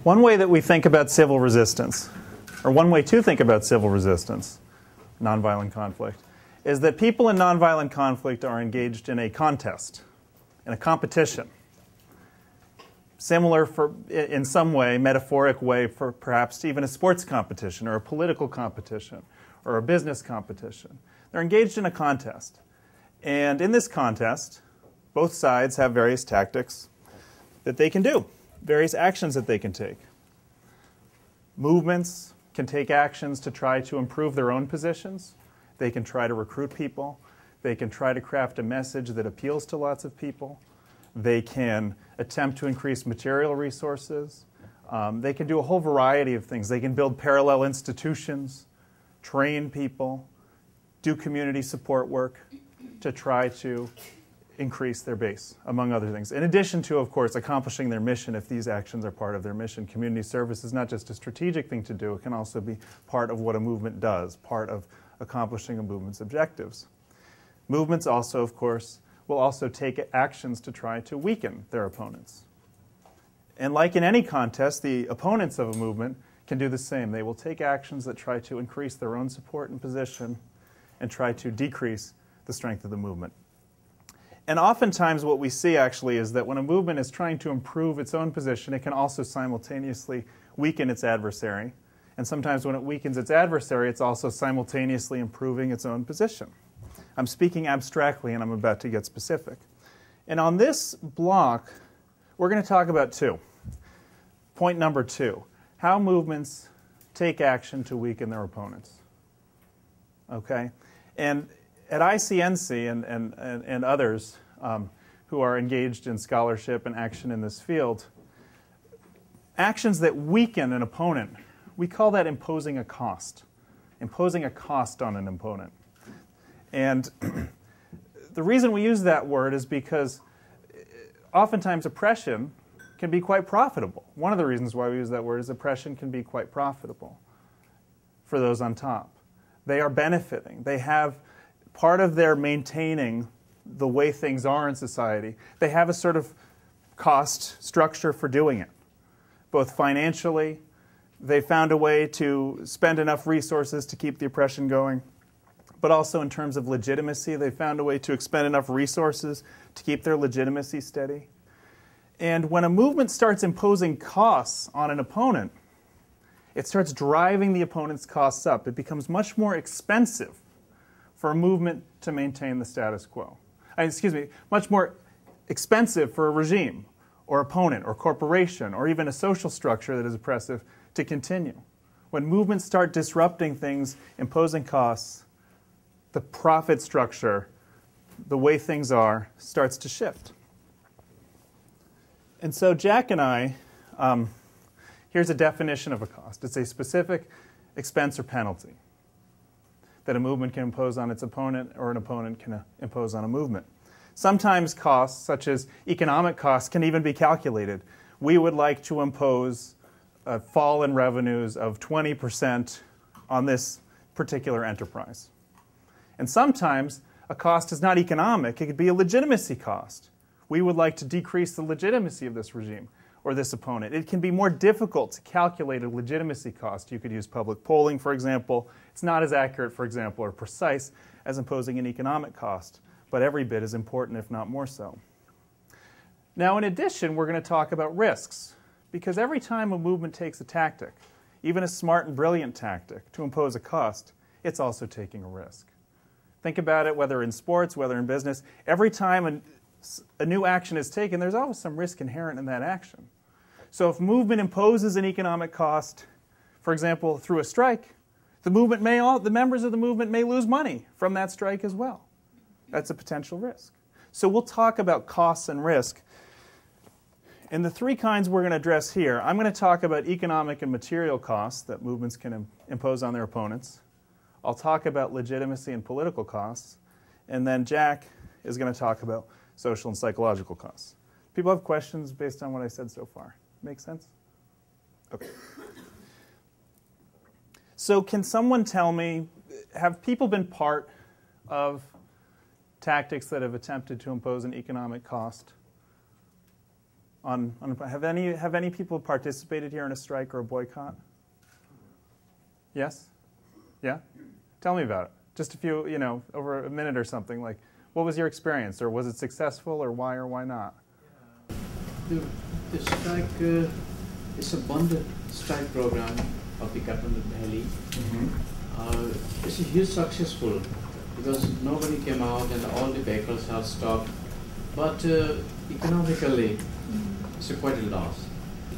One way that we think about civil resistance, or one way to think about civil resistance, nonviolent conflict, is that people in nonviolent conflict are engaged in a contest, in a competition. Similar in some way, metaphoric way, for perhaps even a sports competition or a political competition or a business competition. They're engaged in a contest. And in this contest, both sides have various tactics that they can do, various actions that they can take. Movements can take actions to try to improve their own positions. They can try to recruit people. They can try to craft a message that appeals to lots of people. They can attempt to increase material resources. They can do a whole variety of things. They can build parallel institutions, train people, do community support work to try to increase their base, among other things. In addition to, of course, accomplishing their mission if these actions are part of their mission. Community service is not just a strategic thing to do. It can also be part of what a movement does, part of accomplishing a movement's objectives. Movements also, of course, will also take actions to try to weaken their opponents. And like in any contest, the opponents of a movement can do the same. They will take actions that try to increase their own support and position and try to decrease the strength of the movement. And oftentimes what we see actually is that when a movement is trying to improve its own position, it can also simultaneously weaken its adversary. And sometimes when it weakens its adversary, it's also simultaneously improving its own position. I'm speaking abstractly, and I'm about to get specific. And on this block, we're going to talk about two. Point number 2, how movements take action to weaken their opponents. Okay? And at ICNC and others who are engaged in scholarship and action in this field, actions that weaken an opponent, we call that imposing a cost on an opponent. And the reason we use that word is because oftentimes oppression can be quite profitable. One of the reasons why we use that word is oppression can be quite profitable for those on top. They are benefiting. They have part of their maintaining the way things are in society. They have a sort of cost structure for doing it, both financially. They found a way to spend enough resources to keep the oppression going. But also in terms of legitimacy, they found a way to expend enough resources to keep their legitimacy steady. And when a movement starts imposing costs on an opponent, it starts driving the opponent's costs up. It becomes much more expensive for a movement to maintain the status quo. Much more expensive for a regime or opponent or corporation or even a social structure that is oppressive to continue. When movements start disrupting things, imposing costs, the profit structure, the way things are, starts to shift. And so Jack and I, here's a definition of a cost. It's a specific expense or penalty that a movement can impose on its opponent or an opponent can impose on a movement. Sometimes costs, such as economic costs, can even be calculated. We would like to impose a fall in revenues of 20% on this particular enterprise. And sometimes a cost is not economic. It could be a legitimacy cost. We would like to decrease the legitimacy of this regime or this opponent. It can be more difficult to calculate a legitimacy cost. You could use public polling, for example. It's not as accurate, for example, or precise as imposing an economic cost, but every bit as important, if not more so. Now, in addition, we're going to talk about risks, because every time a movement takes a tactic, even a smart and brilliant tactic, to impose a cost, it's also taking a risk. Think about it, whether in sports, whether in business. Every time a new action is taken, there's always some risk inherent in that action. So if movement imposes an economic cost, for example, through a strike, the members of the movement may lose money from that strike as well. That's a potential risk. So we'll talk about costs and risk. And the three kinds we're going to address here, I'm going to talk about economic and material costs that movements can impose on their opponents. I'll talk about legitimacy and political costs, and then Jack is going to talk about social and psychological costs. People have questions based on what I said so far. Make sense? Okay. So can someone tell me, have people been part of tactics that have attempted to impose an economic cost have any people participated here in a strike or a boycott? Yes? Yeah? Tell me about it. Just a few, over a minute or something. Like, what was your experience, or was it successful, or why not? The strike is a bonded strike program of the government of Delhi. It's a huge successful because nobody came out and all the vehicles have stopped. But economically, it's quite a loss.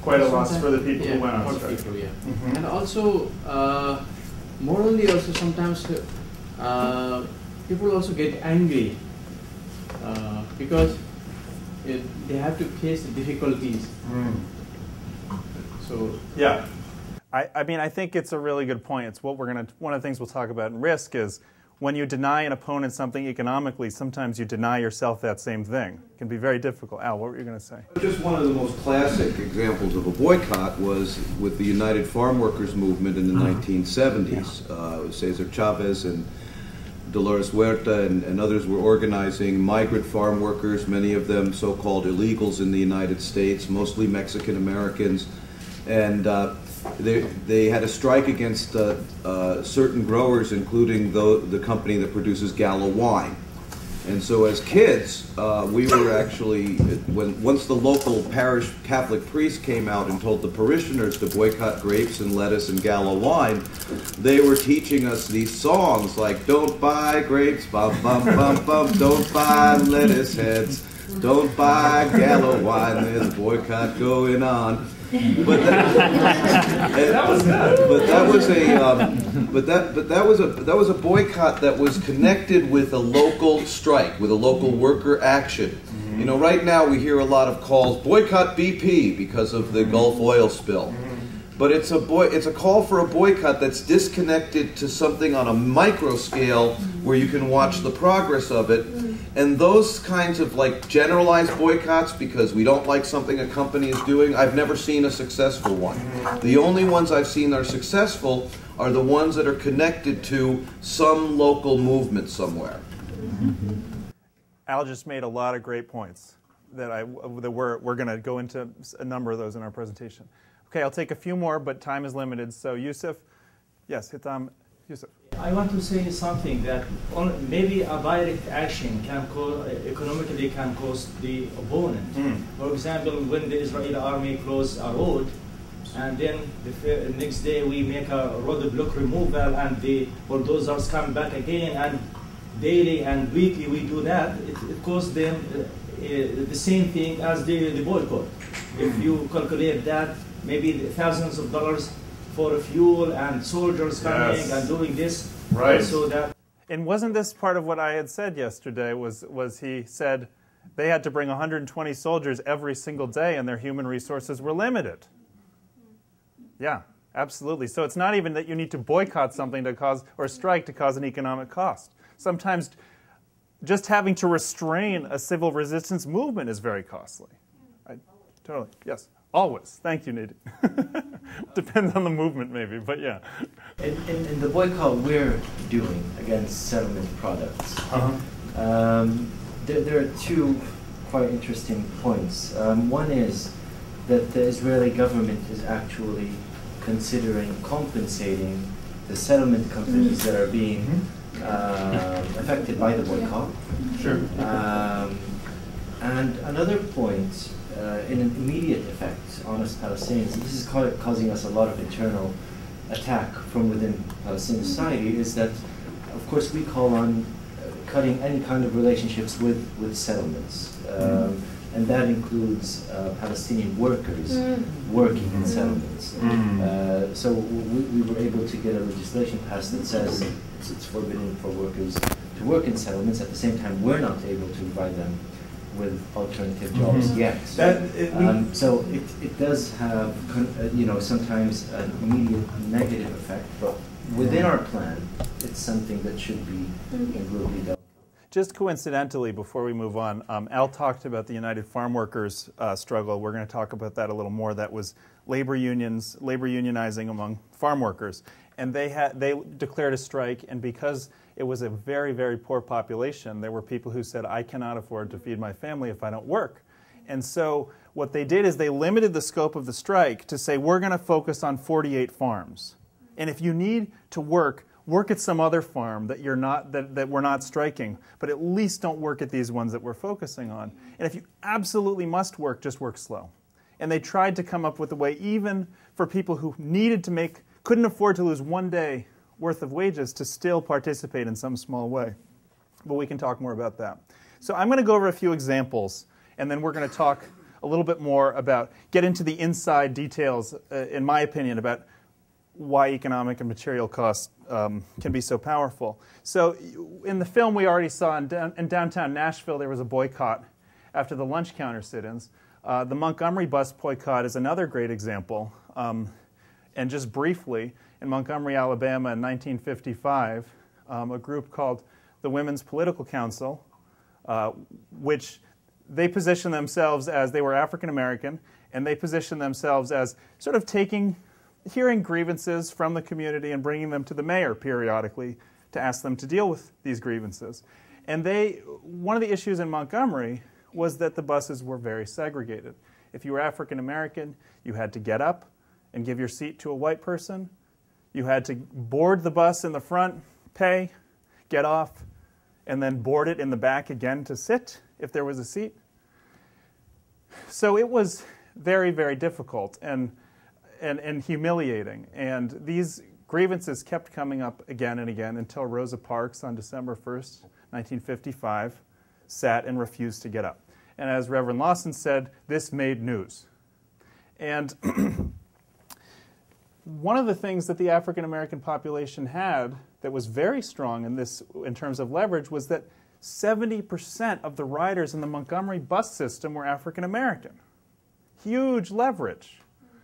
Quite a loss for the people who went on strike. People, And also, morally also sometimes people also get angry because they have to face the difficulties. So yeah, I mean, I think it's a really good point. It's what one of the things we'll talk about in risk is when you deny an opponent something economically, sometimes you deny yourself that same thing. It can be very difficult. Al, what were you going to say? Just one of the most classic examples of a boycott was with the United Farm Workers movement in the 1970s. Cesar Chavez and Dolores Huerta and others were organizing migrant farm workers, many of them so-called illegals in the United States, mostly Mexican Americans, and they had a strike against certain growers, including the company that produces Gallo wine. And so as kids, we were actually, once the local parish Catholic priest came out and told the parishioners to boycott grapes and lettuce and Gallo wine, they were teaching us these songs like, don't buy grapes, bum, bum, bum, bum, don't buy lettuce heads, don't buy Gallo wine, there's a boycott going on. But that was a boycott that was connected with a local strike, with a local worker action. You know, right now we hear a lot of calls, boycott BP because of the Gulf oil spill. But it's a call for a boycott that's disconnected to something on a micro scale where you can watch the progress of it. And those kinds of like generalized boycotts because we don't like something a company is doing, I've never seen a successful one. The only ones I've seen that are successful are the ones that are connected to some local movement somewhere. Al just made a lot of great points that we're going to go into a number of those in our presentation. Okay, I'll take a few more, but time is limited. So Yusuf, yes, Hitam, Yusuf. I want to say something that maybe a direct action can economically can cost the opponent. For example, when the Israeli army closed a road, and then the next day we make a roadblock removal, and the bulldozers come back again, and daily and weekly we do that, it costs them the same thing as the boycott. If you calculate that, maybe thousands of dollars for fuel and soldiers coming and doing this. Right. So that. And wasn't this part of what I had said yesterday? Was he said they had to bring 120 soldiers every single day, and their human resources were limited. Yeah, absolutely. So it's not even that you need to boycott something to cause or strike to cause an economic cost. Sometimes just having to restrain a civil resistance movement is very costly. Totally. Yes. Always. Thank you, Nadine. Depends on the movement, maybe, but yeah. In the boycott we're doing against settlement products, there are two quite interesting points. One is that the Israeli government is actually considering compensating the settlement companies that are being affected by the boycott. Sure. And another point, in an immediate effect on us Palestinians, this is causing us a lot of internal attack from within Palestinian society, is that, of course, we call on cutting any kind of relationships with settlements. And that includes Palestinian workers working in settlements. So we were able to get a legislation passed that says it's forbidden for workers to work in settlements. At the same time, we're not able to provide them with alternative jobs yet. So it does have, sometimes an immediate negative effect, but within our plan, it's something that should be improved dealt. Just coincidentally, before we move on, Al talked about the United Farm Workers struggle. We're going to talk about that a little more. That was labor unionizing among farm workers. And they declared a strike, and because it was a very, very poor population, there were people who said, I cannot afford to feed my family if I don't work. And so what they did is they limited the scope of the strike to say, we're going to focus on 48 farms. And if you need to work at some other farm that we're not striking, but at least don't work at these ones that we're focusing on. And if you absolutely must work, just work slow. And they tried to come up with a way, even for people who couldn't afford to lose 1 day worth of wages, to still participate in some small way. But we can talk more about that. So I'm going to go over a few examples, and then we're going to talk a little bit more get into the inside details, in my opinion, about why economic and material costs can be so powerful. So in the film we already saw in downtown Nashville, there was a boycott after the lunch counter sit-ins. The Montgomery bus boycott is another great example. And just briefly, in Montgomery, Alabama in 1955, a group called the Women's Political Council, which they positioned themselves as, they were African American, and they positioned themselves as sort of hearing grievances from the community and bringing them to the mayor periodically to ask them to deal with these grievances. And one of the issues in Montgomery was that the buses were very segregated. If you were African American, you had to get up and give your seat to a white person. You had to board the bus in the front, pay, get off, and then board it in the back again to sit if there was a seat. So it was very, very difficult and humiliating. And these grievances kept coming up again and again until Rosa Parks on December 1st, 1955, sat and refused to get up. And as Reverend Lawson said, this made news. And one of the things that the African American population had that was very strong in terms of leverage was that 70% of the riders in the Montgomery bus system were African American. Huge leverage.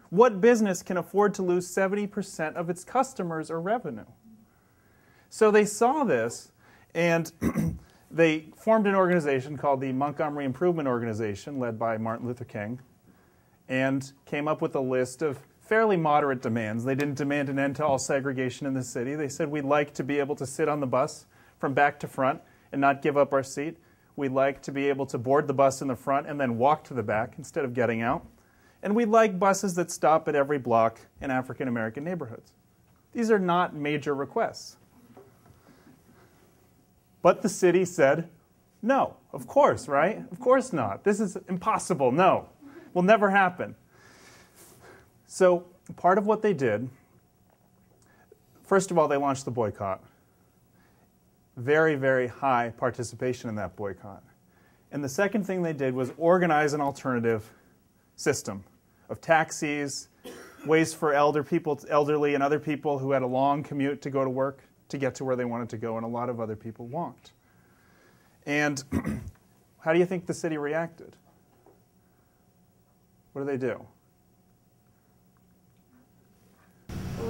What business can afford to lose 70% of its customers or revenue? So they saw this, and they formed an organization called the Montgomery Improvement Organization, led by Martin Luther King, and came up with a list of fairly moderate demands. They didn't demand an end to all segregation in the city. They said, we'd like to be able to sit on the bus from back to front and not give up our seat. We'd like to be able to board the bus in the front and then walk to the back instead of getting out. And we'd like buses that stop at every block in African American neighborhoods. These are not major requests. But the city said, no, of course, right? Of course not. This is impossible. No, will never happen. So part of what they did, first of all, they launched the boycott. Very, very high participation in that boycott. And the second thing they did was organize an alternative system of taxis, ways for elderly and other people who had a long commute to go to work to get to where they wanted to go, and a lot of other people walked. And how do you think the city reacted? What do they do?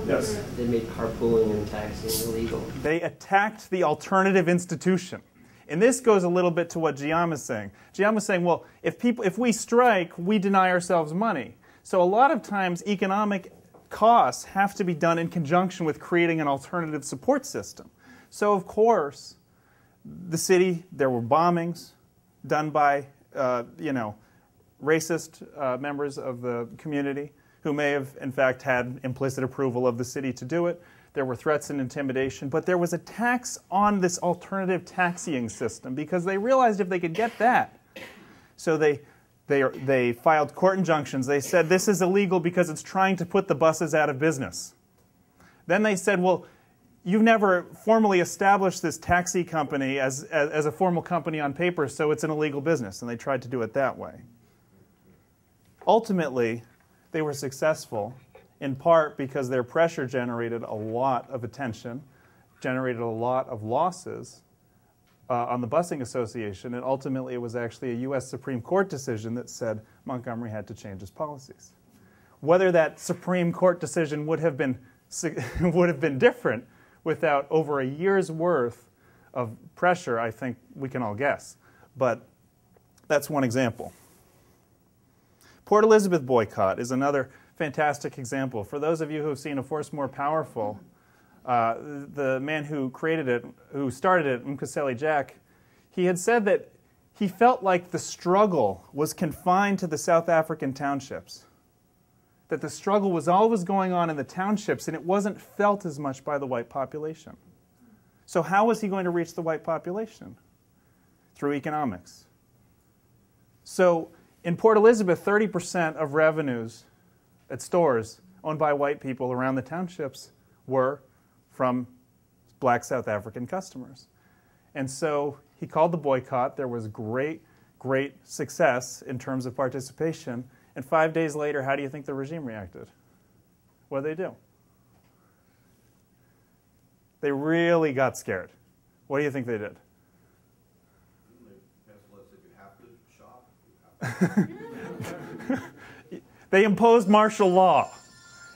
Yes. They made carpooling and taxiing illegal. They attacked the alternative institution. And this goes a little bit to what Jiam is saying. Jiam is saying, well, if we strike, we deny ourselves money. So a lot of times economic costs have to be done in conjunction with creating an alternative support system. So of course, the city, there were bombings done by racist members of the community who may have, in fact, had implicit approval of the city to do it. There were threats and intimidation, but there was a tax on this alternative taxiing system because they realized if they could get that. So they filed court injunctions. They said this is illegal because it's trying to put the buses out of business. Then they said, well, you've never formally established this taxi company as a formal company on paper, so it's an illegal business, and they tried to do it that way. Ultimately, they were successful, in part because their pressure generated a lot of attention, generated a lot of losses on the busing association, and ultimately it was actually a U.S. Supreme Court decision that said Montgomery had to change its policies. Whether that Supreme Court decision would have been different without over a year's worth of pressure, I think we can all guess. But that's one example. Port Elizabeth boycott is another fantastic example. For those of you who have seen A Force More Powerful, the man who created it, who started it, Jack, he had said that he felt like the struggle was confined to the South African townships. That the struggle was always going on in the townships and it wasn't felt as much by the white population. So how was he going to reach the white population? Through economics. So in Port Elizabeth, 30% of revenues at stores owned by white people around the townships were from black South African customers. And so he called the boycott. There was great success in terms of participation. And 5 days later, how do you think the regime reacted? What did they do? They really got scared. What do you think they did? They imposed martial law.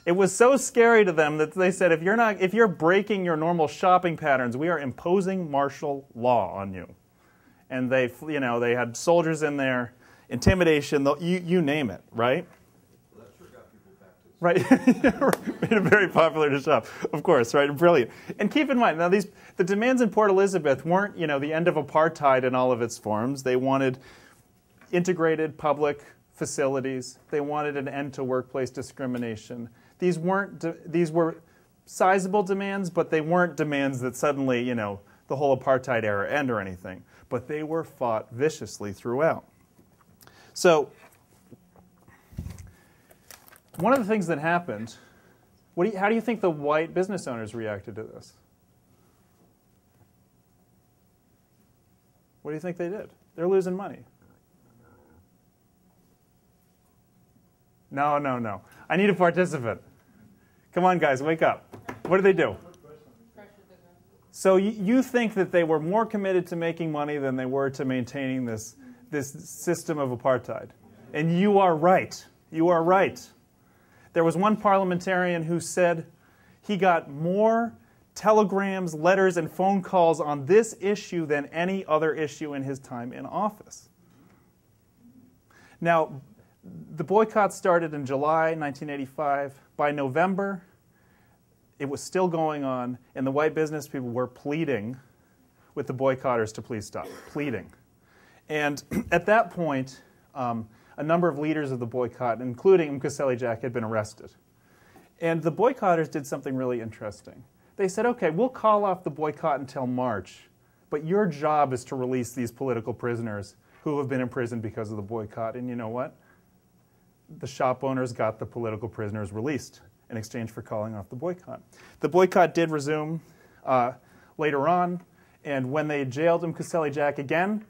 It was so scary to them that they said, if you're breaking your normal shopping patterns, we are imposing martial law on you. And they had soldiers in there, intimidation, you name it, right? Well, that sure got people back to Right, made it very popular to shop, of course, right? Brilliant. And keep in mind, now the demands in Port Elizabeth weren't, the end of apartheid in all of its forms. They wanted integrated public facilities. They wanted an end to workplace discrimination. These were sizable demands, but they weren't demands that suddenly, the whole apartheid era end or anything. But they were fought viciously throughout. So one of the things that happened, how do you think the white business owners reacted to this? What do you think they did? They're losing money. No. I need a participant. Come on, guys, wake up. What did they do? So you think that they were more committed to making money than they were to maintaining this system of apartheid. And you are right. You are right. There was one parliamentarian who said he got more telegrams, letters, and phone calls on this issue than any other issue in his time in office. Now, the boycott started in July 1985. By November, it was still going on, and the white business people were pleading with the boycotters to please stop, pleading. And at that point, a number of leaders of the boycott, including Mkuseli Jack, had been arrested. And the boycotters did something really interesting. They said, okay, we'll call off the boycott until March, but your job is to release these political prisoners who have been in prison because of the boycott. And you know what? The shop owners got the political prisoners released in exchange for calling off the boycott. The boycott did resume later on, and when they jailed Mkuseli Jack again,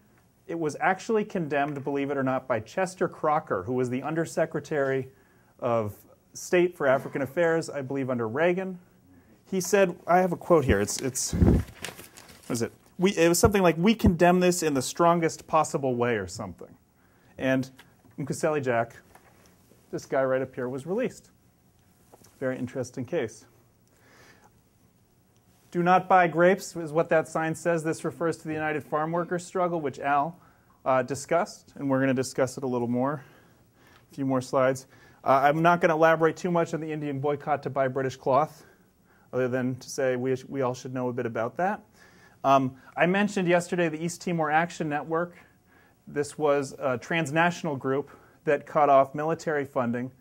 it was actually condemned, believe it or not, by Chester Crocker, who was the Undersecretary of State for African Affairs, I believe, under Reagan. He said, I have a quote here. What is it? It was something like, "We condemn this in the strongest possible way," or something. And Mkuseli Jack, this guy right up here, was released. Very interesting case. Do not buy grapes is what that sign says. This refers to the United Farm Workers struggle, which Al discussed, and we're going to discuss it a little more. A few more slides. I'm not going to elaborate too much on the Indian boycott to buy British cloth, other than to say we all should know a bit about that. I mentioned yesterday the East Timor Action Network. This was a transnational group that cut off military funding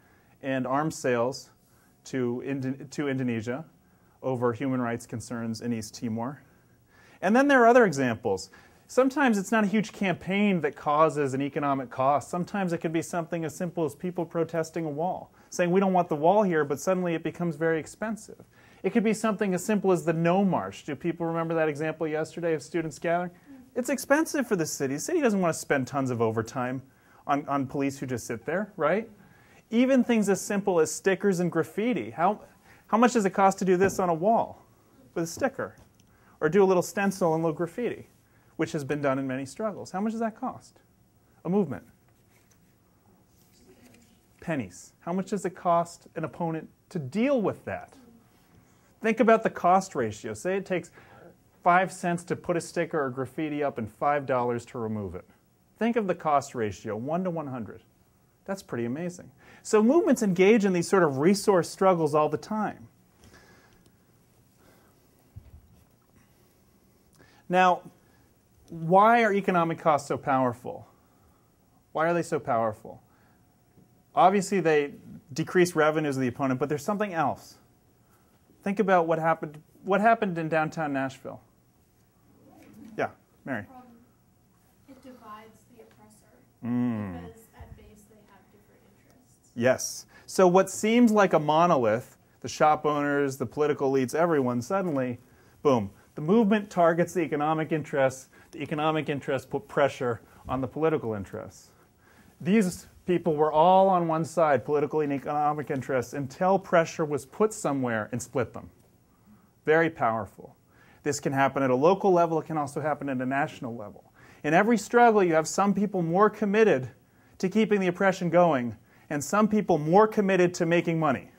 and arms sales to Indonesia over human rights concerns in East Timor. And then there are other examples. Sometimes it's not a huge campaign that causes an economic cost. Sometimes it could be something as simple as people protesting a wall, saying we don't want the wall here, but suddenly it becomes very expensive. It could be something as simple as the No March. Do people remember that example yesterday of students gathering? It's expensive for the city. The city doesn't want to spend tons of overtime on police who just sit there, right? Even things as simple as stickers and graffiti. How much does it cost to do this on a wall with a sticker? Or do a little stencil and a little graffiti, which has been done in many struggles. How much does that cost? A movement. Pennies. How much does it cost an opponent to deal with that? Think about the cost ratio. Say it takes 5 cents to put a sticker or graffiti up and $5 to remove it. Think of the cost ratio, 1 to 100. That's pretty amazing. So movements engage in these sort of resource struggles all the time. Now, why are economic costs so powerful? Why are they so powerful? Obviously, they decrease revenues of the opponent, but there's something else. Think about what happened in downtown Nashville. Yeah, Mary. It divides the oppressor because at base they have different interests. Yes. So what seems like a monolith, the shop owners, the political elites, everyone, suddenly, boom, the movement targets the economic interests put pressure on the political interests. These people were all on one side, political and economic interests, until pressure was put somewhere and split them. Very powerful. This can happen at a local level. It can also happen at a national level. In every struggle, you have some people more committed to keeping the oppression going and some people more committed to making money.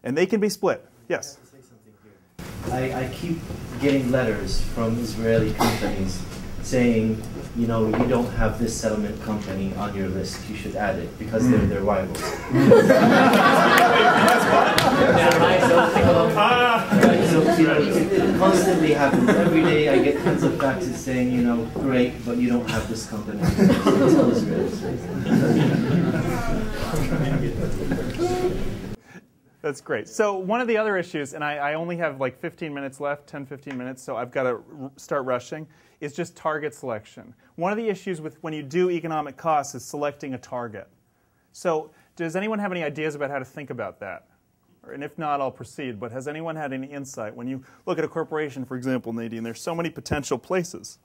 And they can be split. Yes? I keep getting letters from Israeli companies saying, you know, you don't have this settlement company on your list. You should add it because they're their rivals. So you know, it constantly happens. Every day I get tons of faxes saying, you know, great, but you don't have this company. Tell Israelis. That's great. So one of the other issues, and I only have like 15 minutes left, 10, 15 minutes, so I've got to start rushing, is just target selection. One of the issues with when you do economic costs is selecting a target. So does anyone have any ideas about how to think about that? And if not, I'll proceed. But has anyone had any insight? When you look at a corporation, for example, Nadine, there's so many potential places.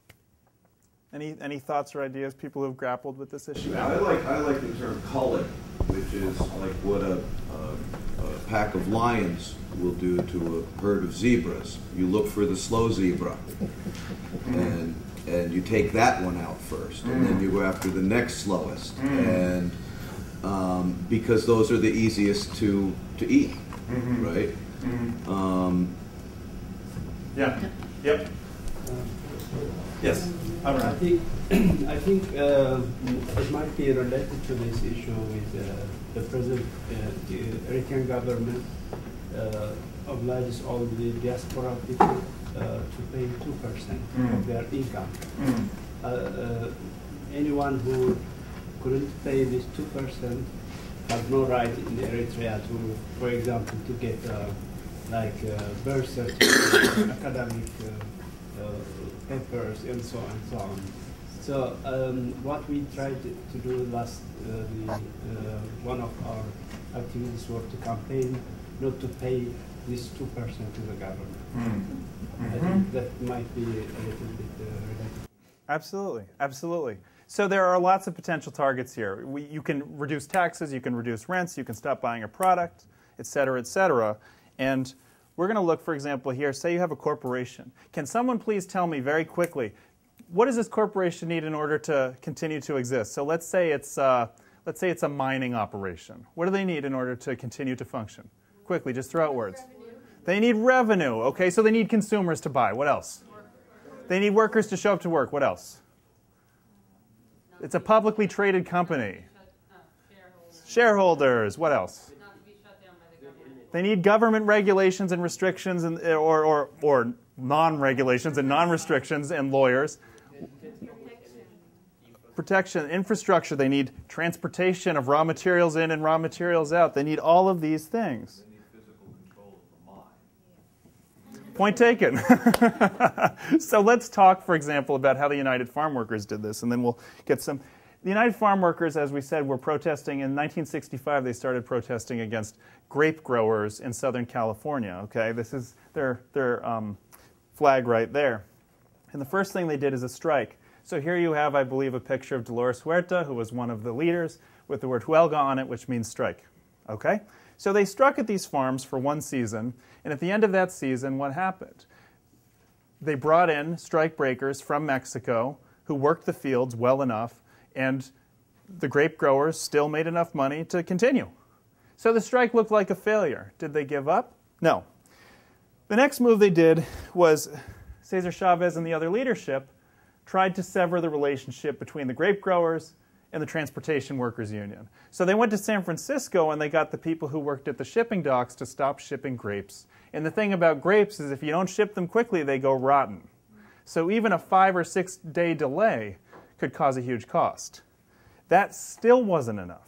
Any thoughts or ideas, people who have grappled with this issue? I like the term culling, which is like what a pack of lions will do to a herd of zebras. You look for the slow zebra, and you take that one out first, and then you go after the next slowest, and because those are the easiest to eat, right? Yeah. Yep. Yes. I think it might be related to this issue with the present Eritrean government obliges all the diaspora people to pay 2% of their income. Anyone who couldn't pay this 2% has no right in Eritrea to, for example, to get birth certificate, academic papers, and so on and so on. So what we tried to do last, one of our activities was to campaign not to pay this 2% to the government. I think that might be a little bit related. Absolutely, absolutely. So there are lots of potential targets here. You can reduce taxes, you can reduce rents, you can stop buying a product, et cetera, et cetera. And we're going to look, for example, here, say you have a corporation. Can someone please tell me very quickly, what does this corporation need in order to continue to exist? So let's say it's a mining operation. What do they need in order to continue to function? Quickly, just throw out words. Revenue. They need revenue. Okay, so they need consumers to buy. What else? They need workers to show up to work. What else? It's a publicly traded company. Shareholders. What else? They need government regulations and restrictions, and or non-regulations and non-restrictions, and lawyers. Protection, infrastructure. They need transportation of raw materials in and raw materials out. They need all of these things. They need physical control of the mine. Point taken. So let's talk, for example, about how the United Farm Workers did this, and then we'll get some. The United Farm Workers, as we said, were protesting. In 1965, they started protesting against grape growers in Southern California. Okay, this is their flag right there. And the first thing they did is a strike. So here you have, I believe, a picture of Dolores Huerta, who was one of the leaders, with the word huelga on it, which means strike. Okay? So they struck at these farms for one season, and at the end of that season, what happened? They brought in strike breakers from Mexico who worked the fields well enough, and the grape growers still made enough money to continue. So the strike looked like a failure. Did they give up? No. The next move they did was Cesar Chavez and the other leadership tried to sever the relationship between the grape growers and the Transportation Workers Union. So they went to San Francisco and they got the people who worked at the shipping docks to stop shipping grapes. And the thing about grapes is if you don't ship them quickly, they go rotten. So even a 5 or 6 day delay could cause a huge cost. That still wasn't enough.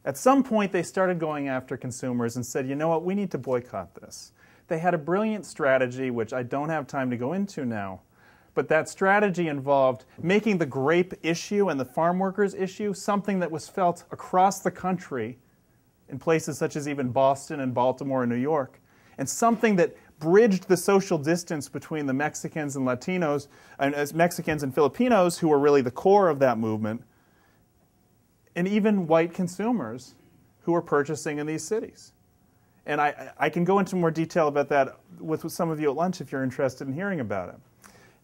At some point, they started going after consumers and said, you know what, we need to boycott this. They had a brilliant strategy, which I don't have time to go into now, but that strategy involved making the grape issue and the farm workers issue something that was felt across the country in places such as even Boston and Baltimore and New York, and something that bridged the social distance between the Mexicans and Latinos, and Mexicans and Filipinos, who were really the core of that movement, and even white consumers who were purchasing in these cities. And I can go into more detail about that with some of you at lunch if you're interested in hearing about it.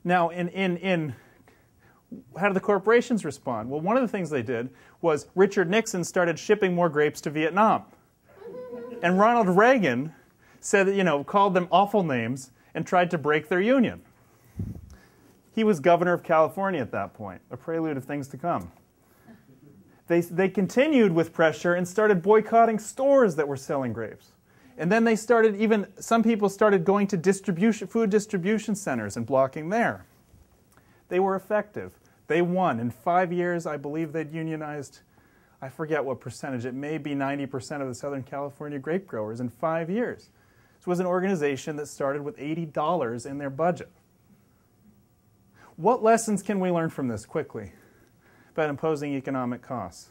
Now, how did the corporations respond? Well, one of the things they did was Richard Nixon started shipping more grapes to Vietnam. And Ronald Reagan said that, called them awful names and tried to break their union. He was governor of California at that point, a prelude of things to come. They continued with pressure and started boycotting stores that were selling grapes. And then they started, some people started going to food distribution centers and blocking there. They were effective. They won. In 5 years, I believe they'd unionized, I forget what percentage, it may be 90% of the Southern California grape growers in 5 years. This was an organization that started with $80 in their budget. What lessons can we learn from this quickly about imposing economic costs?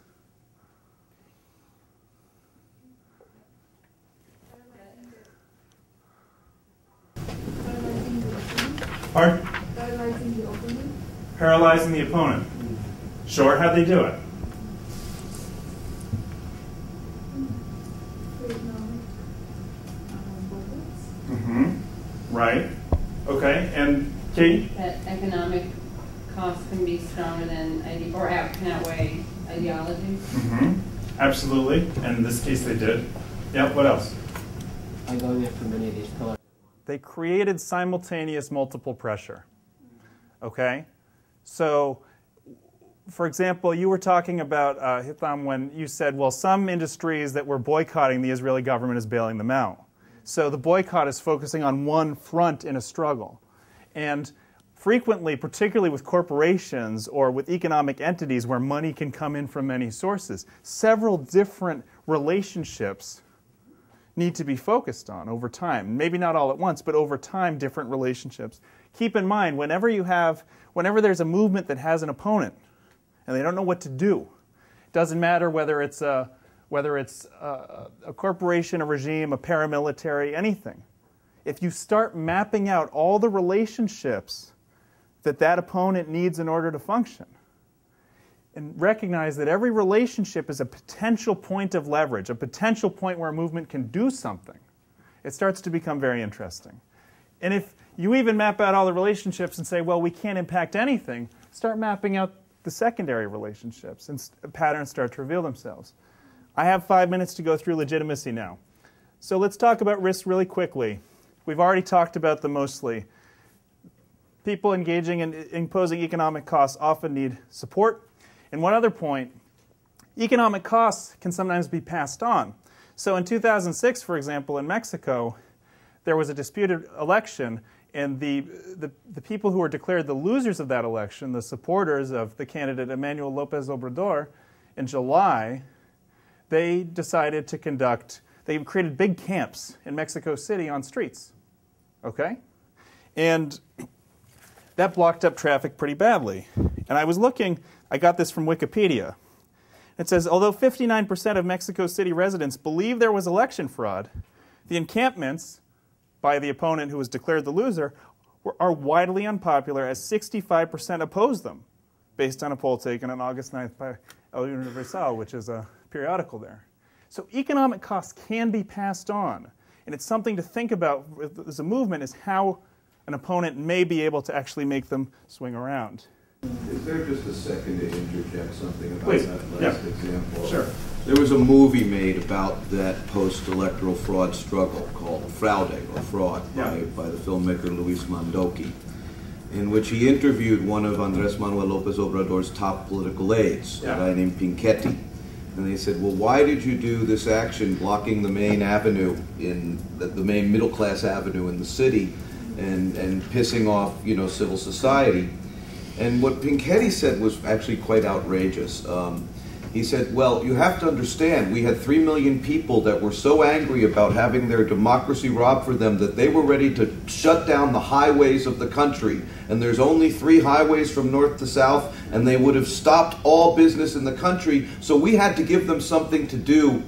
Pardon? Paralyzing the opponent. Paralyzing the opponent. Sure, how'd they do it? Right. Okay, and Katie? That economic costs can be stronger than, or can outweigh ideology. Absolutely, and in this case they did. Yeah, what else? By going after many of these pillars. They created simultaneous multiple pressure. Okay? So, for example, you were talking about, Hitham, when you said, well, some industries that were boycotting, the Israeli government is bailing them out. So the boycott is focusing on one front in a struggle. And frequently, particularly with corporations or with economic entities where money can come in from many sources, several different relationships need to be focused on over time. Maybe not all at once, but over time, different relationships. Keep in mind, whenever there's a movement that has an opponent and they don't know what to do, it doesn't matter whether it's a corporation, a regime, a paramilitary, anything. If you start mapping out all the relationships that opponent needs in order to function, and recognize that every relationship is a potential point of leverage, a potential point where a movement can do something, it starts to become very interesting. And if you even map out all the relationships and say, well, we can't impact anything, start mapping out the secondary relationships, and patterns start to reveal themselves. I have 5 minutes to go through legitimacy now. So let's talk about risk really quickly. We've already talked about them mostly. People engaging in imposing economic costs often need support. And one other point, economic costs can sometimes be passed on. So in 2006, for example, in Mexico, there was a disputed election, and the people who were declared the losers of that election, the supporters of the candidate Emmanuel López Obrador, in July, they decided to they created big camps in Mexico City on streets. Okay? And that blocked up traffic pretty badly. And I was looking, I got this from Wikipedia. It says, although 59% of Mexico City residents believe there was election fraud, the encampments by the opponent who was declared the loser are widely unpopular, as 65% oppose them, based on a poll taken on August 9th by El Universal, which is a periodical there. So economic costs can be passed on. And it's something to think about as a movement, is how an opponent may be able to actually make them swing around. Is there just a second to interject something about Please. that last example? Sure. There was a movie made about that post-electoral fraud struggle called Fraude, or Fraud, by the filmmaker Luis Mandoki, in which he interviewed one of Andrés Manuel López Obrador's top political aides, a guy named Pinchetti. And they said, well, why did you do this action blocking the main avenue, the main middle-class avenue in the city, and pissing off, civil society. And what Pinchetti said was actually quite outrageous. He said, well, you have to understand, we had 3 million people that were so angry about having their democracy robbed for them that they were ready to shut down the highways of the country. And there's only 3 highways from north to south, and they would have stopped all business in the country, so we had to give them something to do.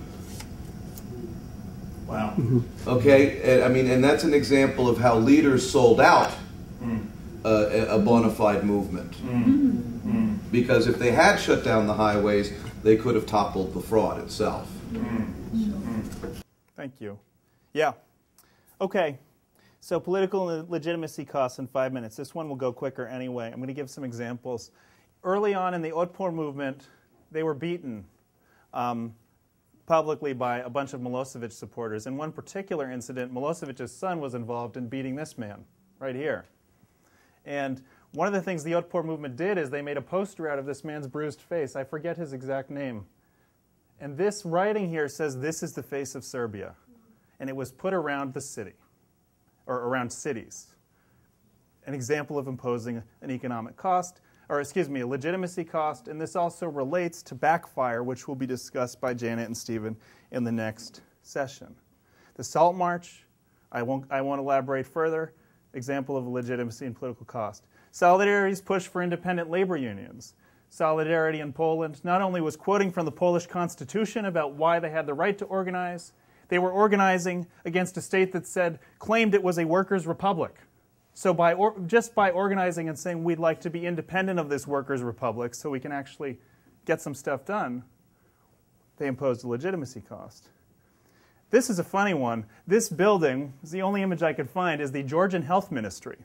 Wow. Okay, and that's an example of how leaders sold out a bona fide movement. Because if they had shut down the highways, they could have toppled the fraud itself. Thank you. Yeah. Okay. So political legitimacy costs in 5 minutes. This one will go quicker anyway. I'm going to give some examples. Early on in the Otpor movement, they were beaten publicly by a bunch of Milosevic supporters. In one particular incident, Milosevic's son was involved in beating this man right here. And one of the things the Otpor movement did is they made a poster out of this man's bruised face. I forget his exact name. And this writing here says, "This is the face of Serbia." And it was put around the city, or around cities. An example of imposing an economic cost, or excuse me, a legitimacy cost. And this also relates to Backfire, which will be discussed by Janet and Stephen in the next session. The Salt March, I won't elaborate further. Example of legitimacy and political cost. Solidarity's push for independent labor unions. Solidarity in Poland not only was quoting from the Polish Constitution about why they had the right to organize, they were organizing against a state that claimed it was a workers' republic. So just by organizing and saying we'd like to be independent of this workers' republic so we can actually get some stuff done, they imposed a legitimacy cost. This is a funny one. This building, the only image I could find, is the Georgian Health Ministry.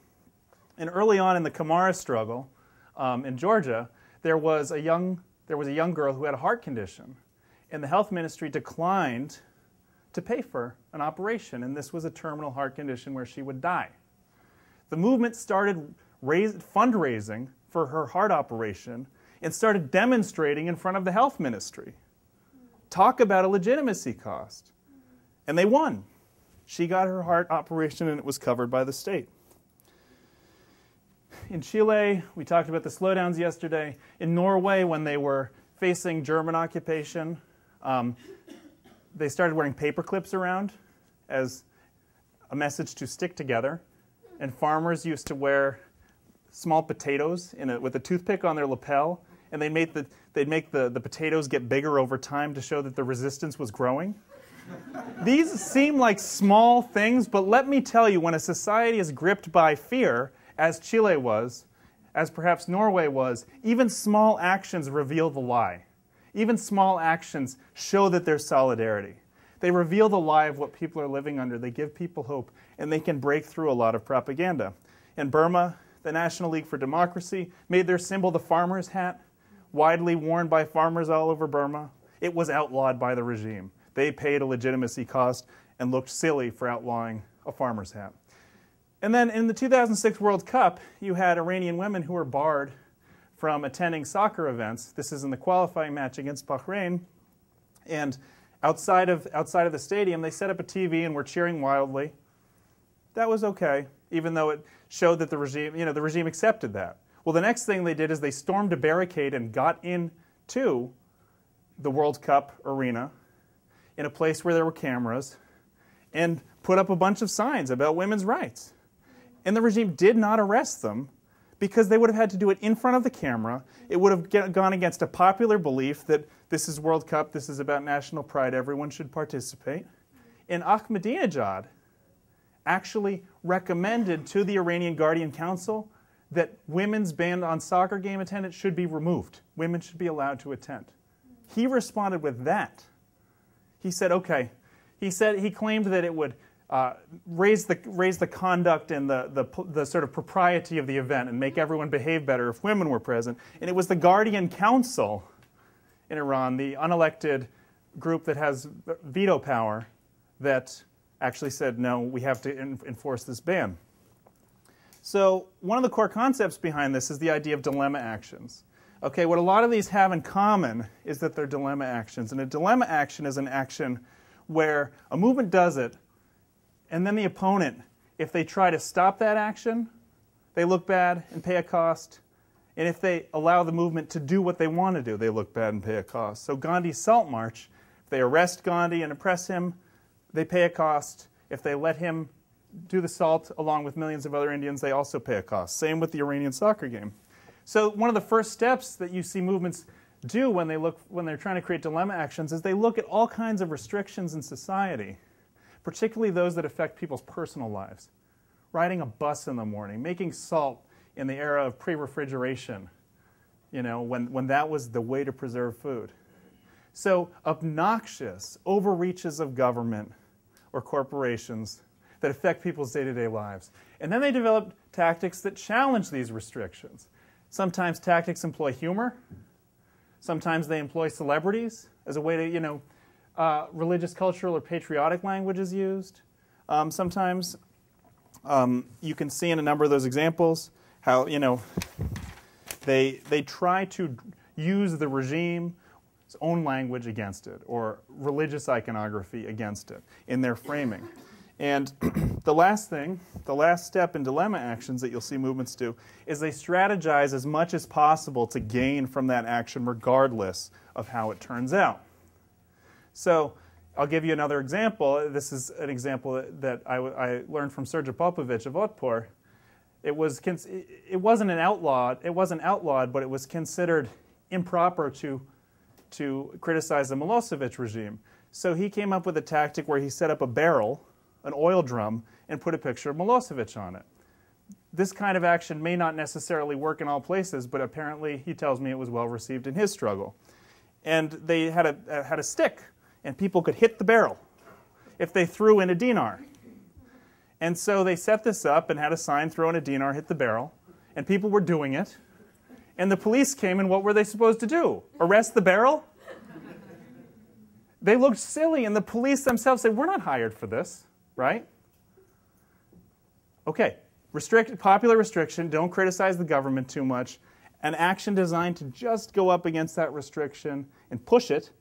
And early on in the Kamara struggle in Georgia, there was a young girl who had a heart condition, and the health ministry declined to pay for an operation, and this was a terminal heart condition where she would die. The movement started fundraising for her heart operation and started demonstrating in front of the health ministry. Talk about a legitimacy cost. And they won. She got her heart operation and it was covered by the state. In Chile, we talked about the slowdowns yesterday. In Norway, when they were facing German occupation, they started wearing paper clips around as a message to stick together. And farmers used to wear small potatoes with a toothpick on their lapel, and they'd make the potatoes get bigger over time to show that the resistance was growing. These seem like small things, but let me tell you, when a society is gripped by fear, as Chile was, as perhaps Norway was, even small actions reveal the lie. Even small actions show that there's solidarity. They reveal the lie of what people are living under. They give people hope, and they can break through a lot of propaganda. In Burma, the National League for Democracy made their symbol the farmer's hat, widely worn by farmers all over Burma. It was outlawed by the regime. They paid a legitimacy cost and looked silly for outlawing a farmer's hat. And then in the 2006 World Cup, you had Iranian women who were barred from attending soccer events. This is in the qualifying match against Bahrain. And outside of the stadium, they set up a TV and were cheering wildly. That was okay, even though it showed that the regime accepted that. Well, the next thing they did is they stormed a barricade and got into the World Cup arena in a place where there were cameras and put up a bunch of signs about women's rights. And the regime did not arrest them because they would have had to do it in front of the camera. It would have gone against a popular belief that this is World Cup, this is about national pride, everyone should participate. And Ahmadinejad actually recommended to the Iranian Guardian Council that women's ban on soccer game attendance should be removed. Women should be allowed to attend. He responded with that. He said, okay. He claimed that it would raise the conduct and the sort of propriety of the event and make everyone behave better if women were present. And it was the Guardian Council in Iran, the unelected group that has veto power, that actually said, no, we have to enforce this ban. So one of the core concepts behind this is the idea of dilemma actions. Okay, what a lot of these have in common is that they're dilemma actions. And a dilemma action is an action where a movement does it, and then the opponent If they try to stop that action, they look bad and pay a cost. And if they allow the movement to do what they want to do, they look bad and pay a cost. So Gandhi's Salt March, if they arrest Gandhi and oppress him, they pay a cost. If they let him do the salt along with millions of other Indians, they also pay a cost. Same with the Iranian soccer game. So one of the first steps that you see movements do when they're trying to create dilemma actions is they look at all kinds of restrictions in society, particularly those that affect people's personal lives. Riding a bus in the morning, making salt in the era of pre-refrigeration, when that was the way to preserve food. So obnoxious overreaches of government or corporations that affect people's day-to-day lives. And then they developed tactics that challenge these restrictions. Sometimes tactics employ humor. Sometimes they employ celebrities as a way to, religious, cultural, or patriotic language is used. Sometimes you can see in a number of those examples how, they try to use the regime's own language against it or religious iconography against it in their framing. And the last step in dilemma actions that you'll see movements do is they strategize as much as possible to gain from that action regardless of how it turns out. So I'll give you another example. This is an example that I learned from Sergej Popovic of Otpor. It wasn't outlawed, but it was considered improper to criticize the Milosevic regime. So he came up with a tactic where he set up a barrel, an oil drum, and put a picture of Milosevic on it. This kind of action may not necessarily work in all places, but apparently he tells me it was well received in his struggle. And they had a stick, and people could hit the barrel if they threw in a dinar. And so they set this up and had a sign, throw in a dinar, hit the barrel, and people were doing it. And the police came, and what were they supposed to do? Arrest the barrel? They looked silly, and the police themselves said, we're not hired for this. Right? Okay, popular restriction, don't criticize the government too much. An action designed to just go up against that restriction and push it.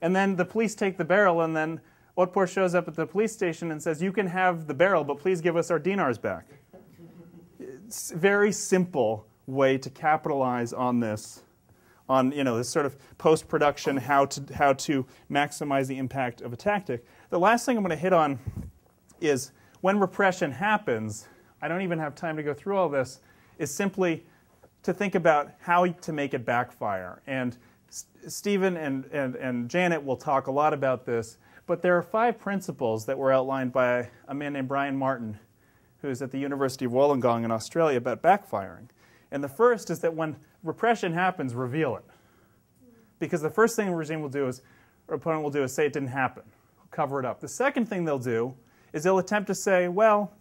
And then the police take the barrel, and then Otpor shows up at the police station and says, you can have the barrel, but please give us our dinars back. It's a very simple way to capitalize on this, this sort of post-production, how to maximize the impact of a tactic. The last thing I'm going to hit on is when repression happens, I don't even have time to go through all this, is simply to think about how to make it backfire. And Stephen and Janet will talk a lot about this, but there are 5 principles that were outlined by a man named Brian Martin, who's at the University of Wollongong in Australia, about backfiring. And the first is that when repression happens, reveal it. Because the first thing the regime will do is, or opponent will do, is say it didn't happen, cover it up. The second thing they'll do is they'll attempt to say, well,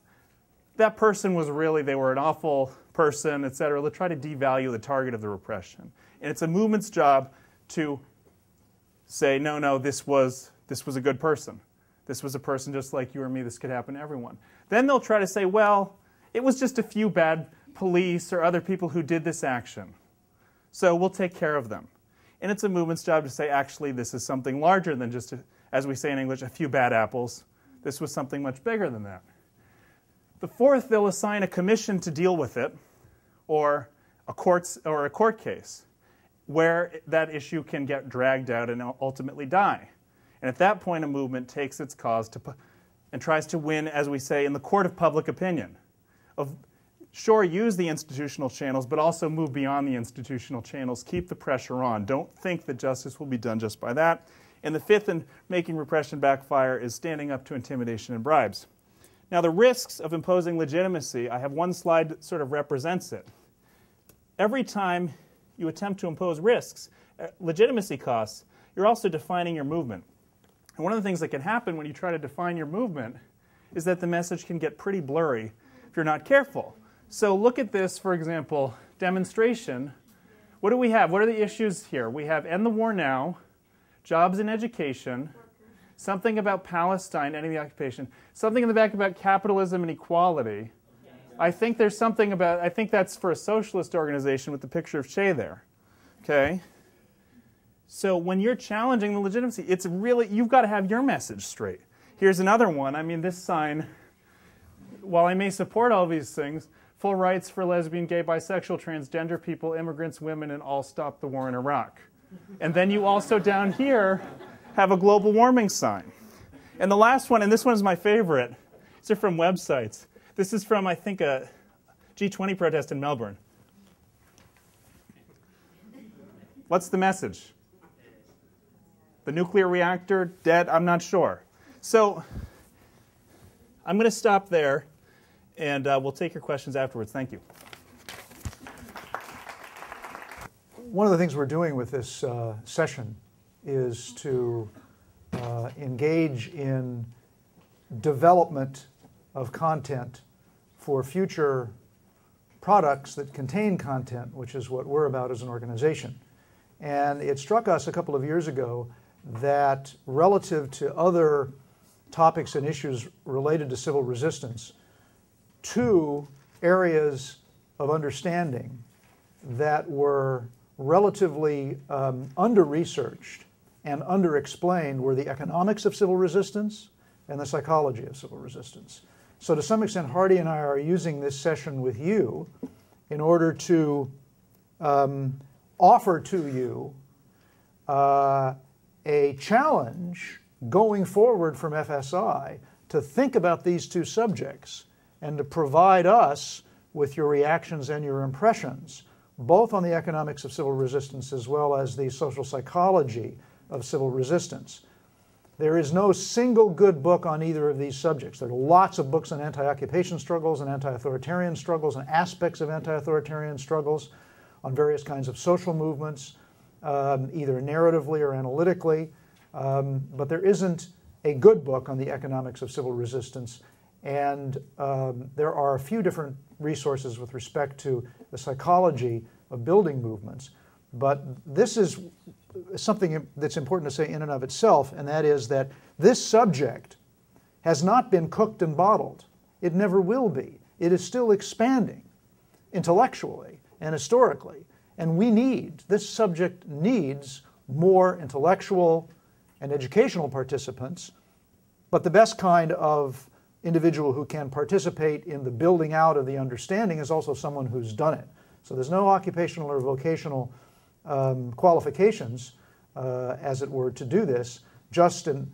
that person was really, they were an awful person, etc. They'll try to devalue the target of the repression. And it's a movement's job to say, no, this was a good person. This was a person just like you or me. This could happen to everyone. Then they'll try to say, well, it was just a few bad police or other people who did this action. So we'll take care of them. And it's a movement's job to say, actually, this is something larger than just, as we say in English, a few bad apples. This was something much bigger than that. The fourth, they'll assign a commission to deal with it, or a court case, where that issue can get dragged out and ultimately die. And at that point, a movement takes its cause and tries to win, as we say, in the court of public opinion. Sure, use the institutional channels, but also move beyond the institutional channels. Keep the pressure on. Don't think that justice will be done just by that. And the fifth in making repression backfire is standing up to intimidation and bribes. Now, the risks of imposing legitimacy, I have one slide that sort of represents it. Every time you attempt to impose risks, legitimacy costs, you're also defining your movement. And one of the things that can happen when you try to define your movement is that the message can get pretty blurry if you're not careful. So look at this, for example, demonstration. What do we have? What are the issues here? We have end the war now, jobs and education, something about Palestine, ending the occupation, something in the back about capitalism and equality. I think there's something about, I think that's for a socialist organization with the picture of Che there. Okay? So when you're challenging the legitimacy, it's really, you've got to have your message straight. Here's another one. I mean, this sign while I may support all these things, full rights for lesbian, gay, bisexual, transgender people, immigrants, women, and all stop the war in Iraq. And then you also down here have a global warming sign. And the last one, and this one is my favorite, these are from websites. This is from, I think, a G20 protest in Melbourne. What's the message? The nuclear reactor, dead? I'm not sure. So I'm going to stop there, and we'll take your questions afterwards. Thank you. One of the things we're doing with this session is to engage in development of content for future products that contain content, which is what we're about as an organization. And it struck us a couple of years ago that relative to other topics and issues related to civil resistance, two areas of understanding that were relatively under-researched and under-explained were the economics of civil resistance and the psychology of civil resistance. So to some extent, Hardy and I are using this session with you in order to offer to you a challenge going forward from FSI to think about these two subjects and to provide us with your reactions and your impressions, both on the economics of civil resistance as well as the social psychology of civil resistance. There is no single good book on either of these subjects. There are lots of books on anti-occupation struggles and anti-authoritarian struggles and aspects of anti-authoritarian struggles, on various kinds of social movements, either narratively or analytically. But there isn't a good book on the economics of civil resistance. And there are a few different resources with respect to the psychology of building movements. But this is something that's important to say in and of itself, and that is that this subject has not been cooked and bottled. It never will be. It is still expanding intellectually and historically. And this subject needs more intellectual and educational participants, but the best kind of individual who can participate in the building out of the understanding is also someone who's done it. So there's no occupational or vocational qualifications, as it were, to do this, just a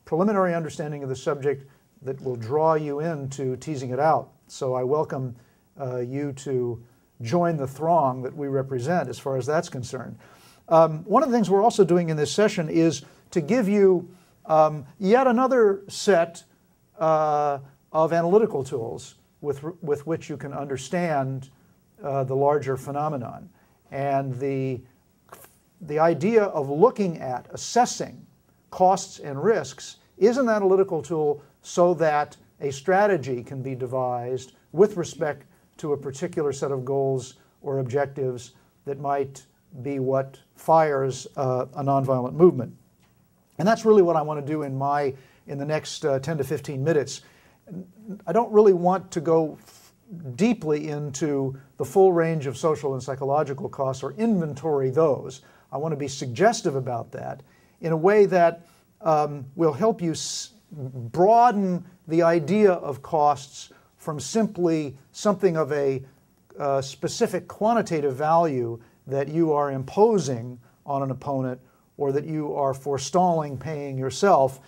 preliminary understanding of the subject that will draw you into teasing it out. So I welcome you to join the throng that we represent as far as that's concerned. One of the things we're also doing in this session is to give you yet another set of analytical tools with which you can understand the larger phenomenon. And the idea of looking at, assessing costs and risks is an analytical tool so that a strategy can be devised with respect to a particular set of goals or objectives that might be what fires a nonviolent movement. And that's really what I want to do in the next 10 to 15 minutes. I don't really want to go deeply into the full range of social and psychological costs or inventory those. I want to be suggestive about that in a way that will help you broaden the idea of costs from simply something of a specific quantitative value that you are imposing on an opponent or that you are forestalling paying yourself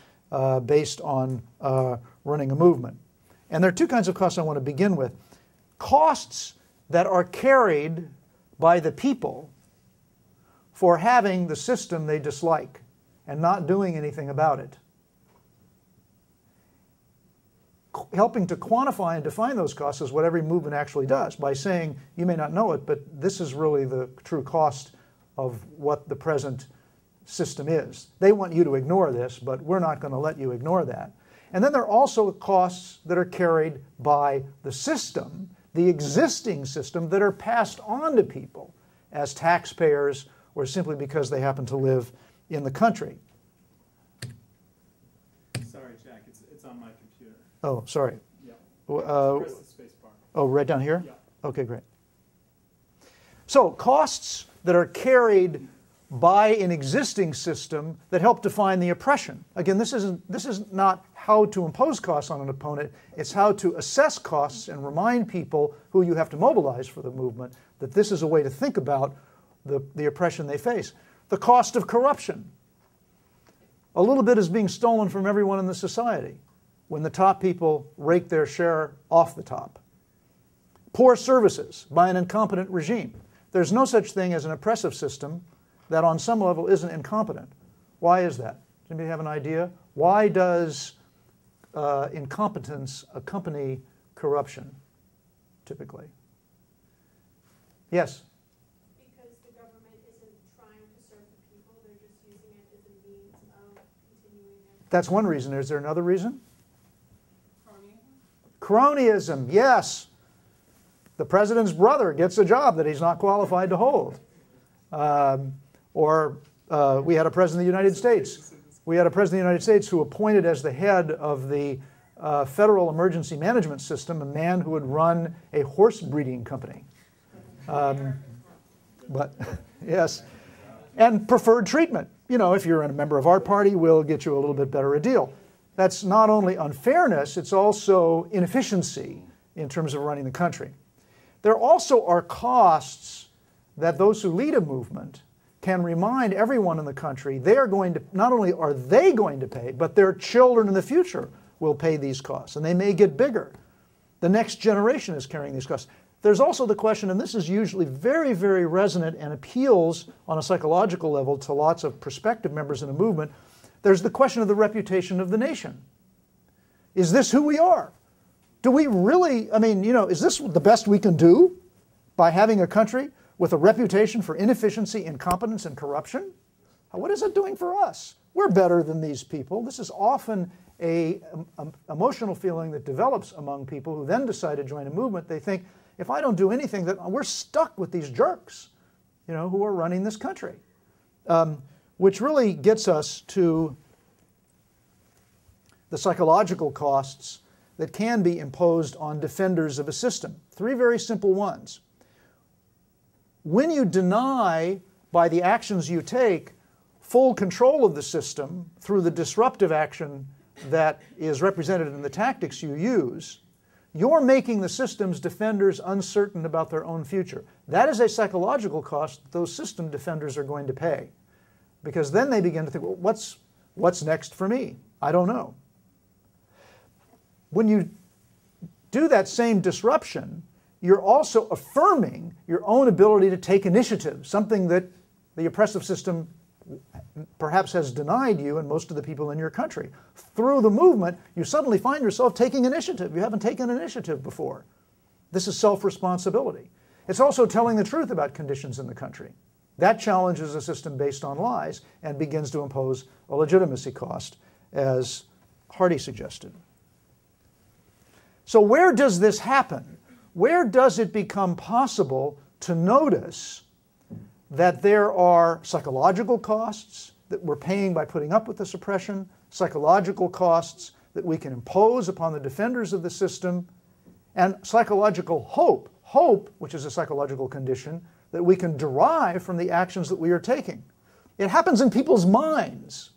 based on running a movement. And there are two kinds of costs I want to begin with. Costs that are carried by the people for having the system they dislike and not doing anything about it. Helping to quantify and define those costs is what every movement actually does by saying, you may not know it, but this is really the true cost of what the present system is. They want you to ignore this, but we're not going to let you ignore that. And then there are also costs that are carried by the system, the existing system, that are passed on to people as taxpayers or simply because they happen to live in the country. Sorry, Jack, it's on my computer. Oh, sorry. Yeah. Press the space bar. Oh, right down here? Yeah. Okay, great. So costs that are carried by an existing system that helped define the oppression. Again, this is not how to impose costs on an opponent, it's how to assess costs and remind people who you have to mobilize for the movement that this is a way to think about the oppression they face. The cost of corruption. A little bit is being stolen from everyone in the society when the top people rake their share off the top. Poor services by an incompetent regime. There's no such thing as an oppressive system that on some level isn't incompetent. Why is that? Does anybody have an idea? Why does incompetence accompany corruption, typically? Yes? Because the government isn't trying to serve the people, they're just using it as a means of continuing their... That's one reason. Is there another reason? Cronyism, yes. The president's brother gets a job that he's not qualified to hold. We had a president of the United States. We had a president of the United States who appointed as the head of the Federal Emergency Management System a man who had run a horse breeding company. But yes, and preferred treatment. You know, if you're a member of our party, we'll get you a little bit better a deal. That's not only unfairness, it's also inefficiency in terms of running the country. There also are costs that those who lead a movement can remind everyone in the country they are going to, not only are they going to pay, but their children in the future will pay these costs, and they may get bigger. The next generation is carrying these costs. There's also the question, and this is usually very, very resonant and appeals on a psychological level to lots of prospective members in a movement, there's the question of the reputation of the nation. Is this who we are? Do we really, I mean, you know, is this the best we can do by having a country with a reputation for inefficiency, incompetence, and corruption? What is it doing for us? We're better than these people. This is often an emotional feeling that develops among people who then decide to join a movement. They think, if I don't do anything, that we're stuck with these jerks, you know, who are running this country. Which really gets us to the psychological costs that can be imposed on defenders of a system. Three very simple ones. When you deny, by the actions you take, full control of the system through the disruptive action that is represented in the tactics you use, you're making the system's defenders uncertain about their own future. That is a psychological cost that those system defenders are going to pay. Because then they begin to think, well, what's next for me? I don't know. When you do that same disruption, you're also affirming your own ability to take initiative, something that the oppressive system perhaps has denied you and most of the people in your country. Through the movement, you suddenly find yourself taking initiative. You haven't taken initiative before. This is self-responsibility. It's also telling the truth about conditions in the country. That challenges a system based on lies and begins to impose a legitimacy cost, as Hardy suggested. So where does this happen? Where does it become possible to notice that there are psychological costs that we're paying by putting up with the suppression, psychological costs that we can impose upon the defenders of the system, and psychological hope, which is a psychological condition, that we can derive from the actions that we are taking. It happens in people's minds.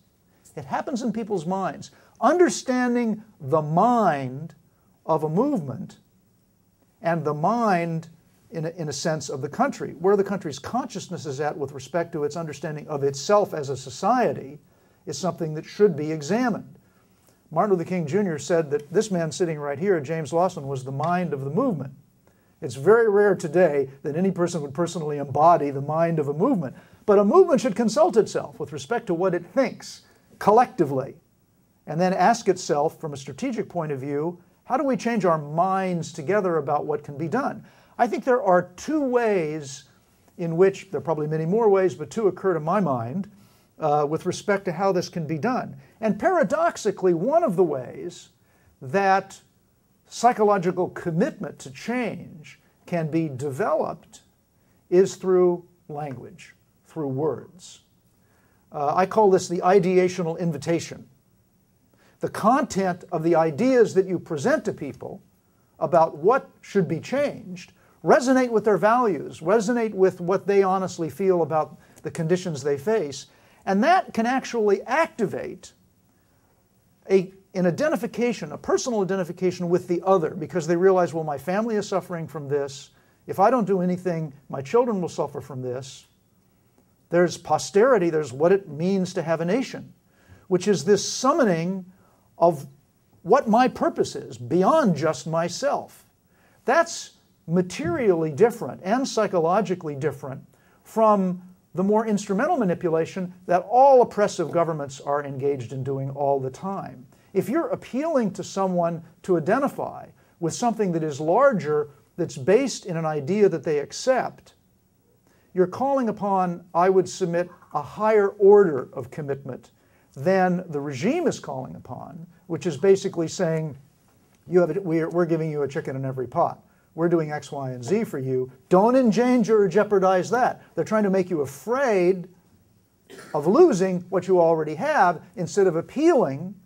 It happens in people's minds. Understanding the mind of a movement and the mind, in a sense, of the country, where the country's consciousness is at with respect to its understanding of itself as a society, is something that should be examined. Martin Luther King Jr. said that this man sitting right here, James Lawson, was the mind of the movement. It's very rare today that any person would personally embody the mind of a movement, but a movement should consult itself with respect to what it thinks collectively, and then ask itself from a strategic point of view, how do we change our minds together about what can be done? I think there are two ways in which, there are probably many more ways, but two occur to my mind with respect to how this can be done. And paradoxically, one of the ways that psychological commitment to change can be developed is through language, through words. I call this the ideational invitation. The content of the ideas that you present to people about what should be changed resonate with their values, resonate with what they honestly feel about the conditions they face. And that can actually activate an identification, a personal identification with the other, because they realize, well, my family is suffering from this. If I don't do anything, my children will suffer from this. There's posterity, there's what it means to have a nation, which is this summoning of what my purpose is beyond just myself. That's materially different and psychologically different from the more instrumental manipulation that all oppressive governments are engaged in doing all the time. If you're appealing to someone to identify with something that is larger, that's based in an idea that they accept, you're calling upon, I would submit, a higher order of commitment than the regime is calling upon, which is basically saying, we're giving you a chicken in every pot. We're doing X, Y, and Z for you. Don't endanger or jeopardize that. They're trying to make you afraid of losing what you already have instead of appealing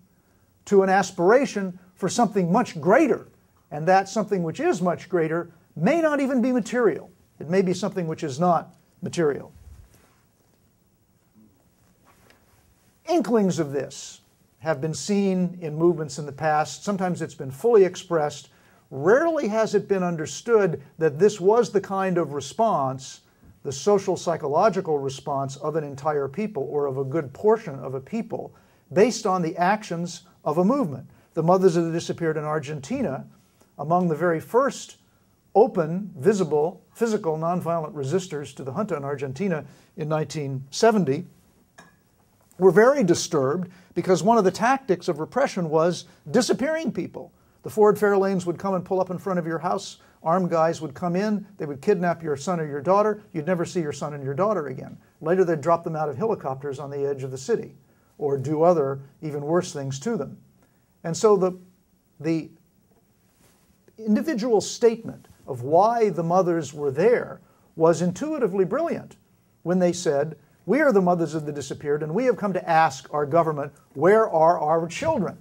to an aspiration for something much greater. And that something which is much greater may not even be material. It may be something which is not material. Inklings of this have been seen in movements in the past. Sometimes it's been fully expressed. Rarely has it been understood that this was the kind of response, the social psychological response of an entire people or of a good portion of a people based on the actions of a movement. The Mothers of the Disappeared in Argentina, among the very first open, visible, physical, nonviolent resistors to the junta in Argentina in 1970, were very disturbed because one of the tactics of repression was disappearing people. The Ford Fairlanes would come and pull up in front of your house. Armed guys would come in. They would kidnap your son or your daughter. You'd never see your son and your daughter again. Later, they'd drop them out of helicopters on the edge of the city or do other, even worse things to them. And so the individual statement of why the mothers were there was intuitively brilliant when they said, we are the mothers of the disappeared, and we have come to ask our government, where are our children?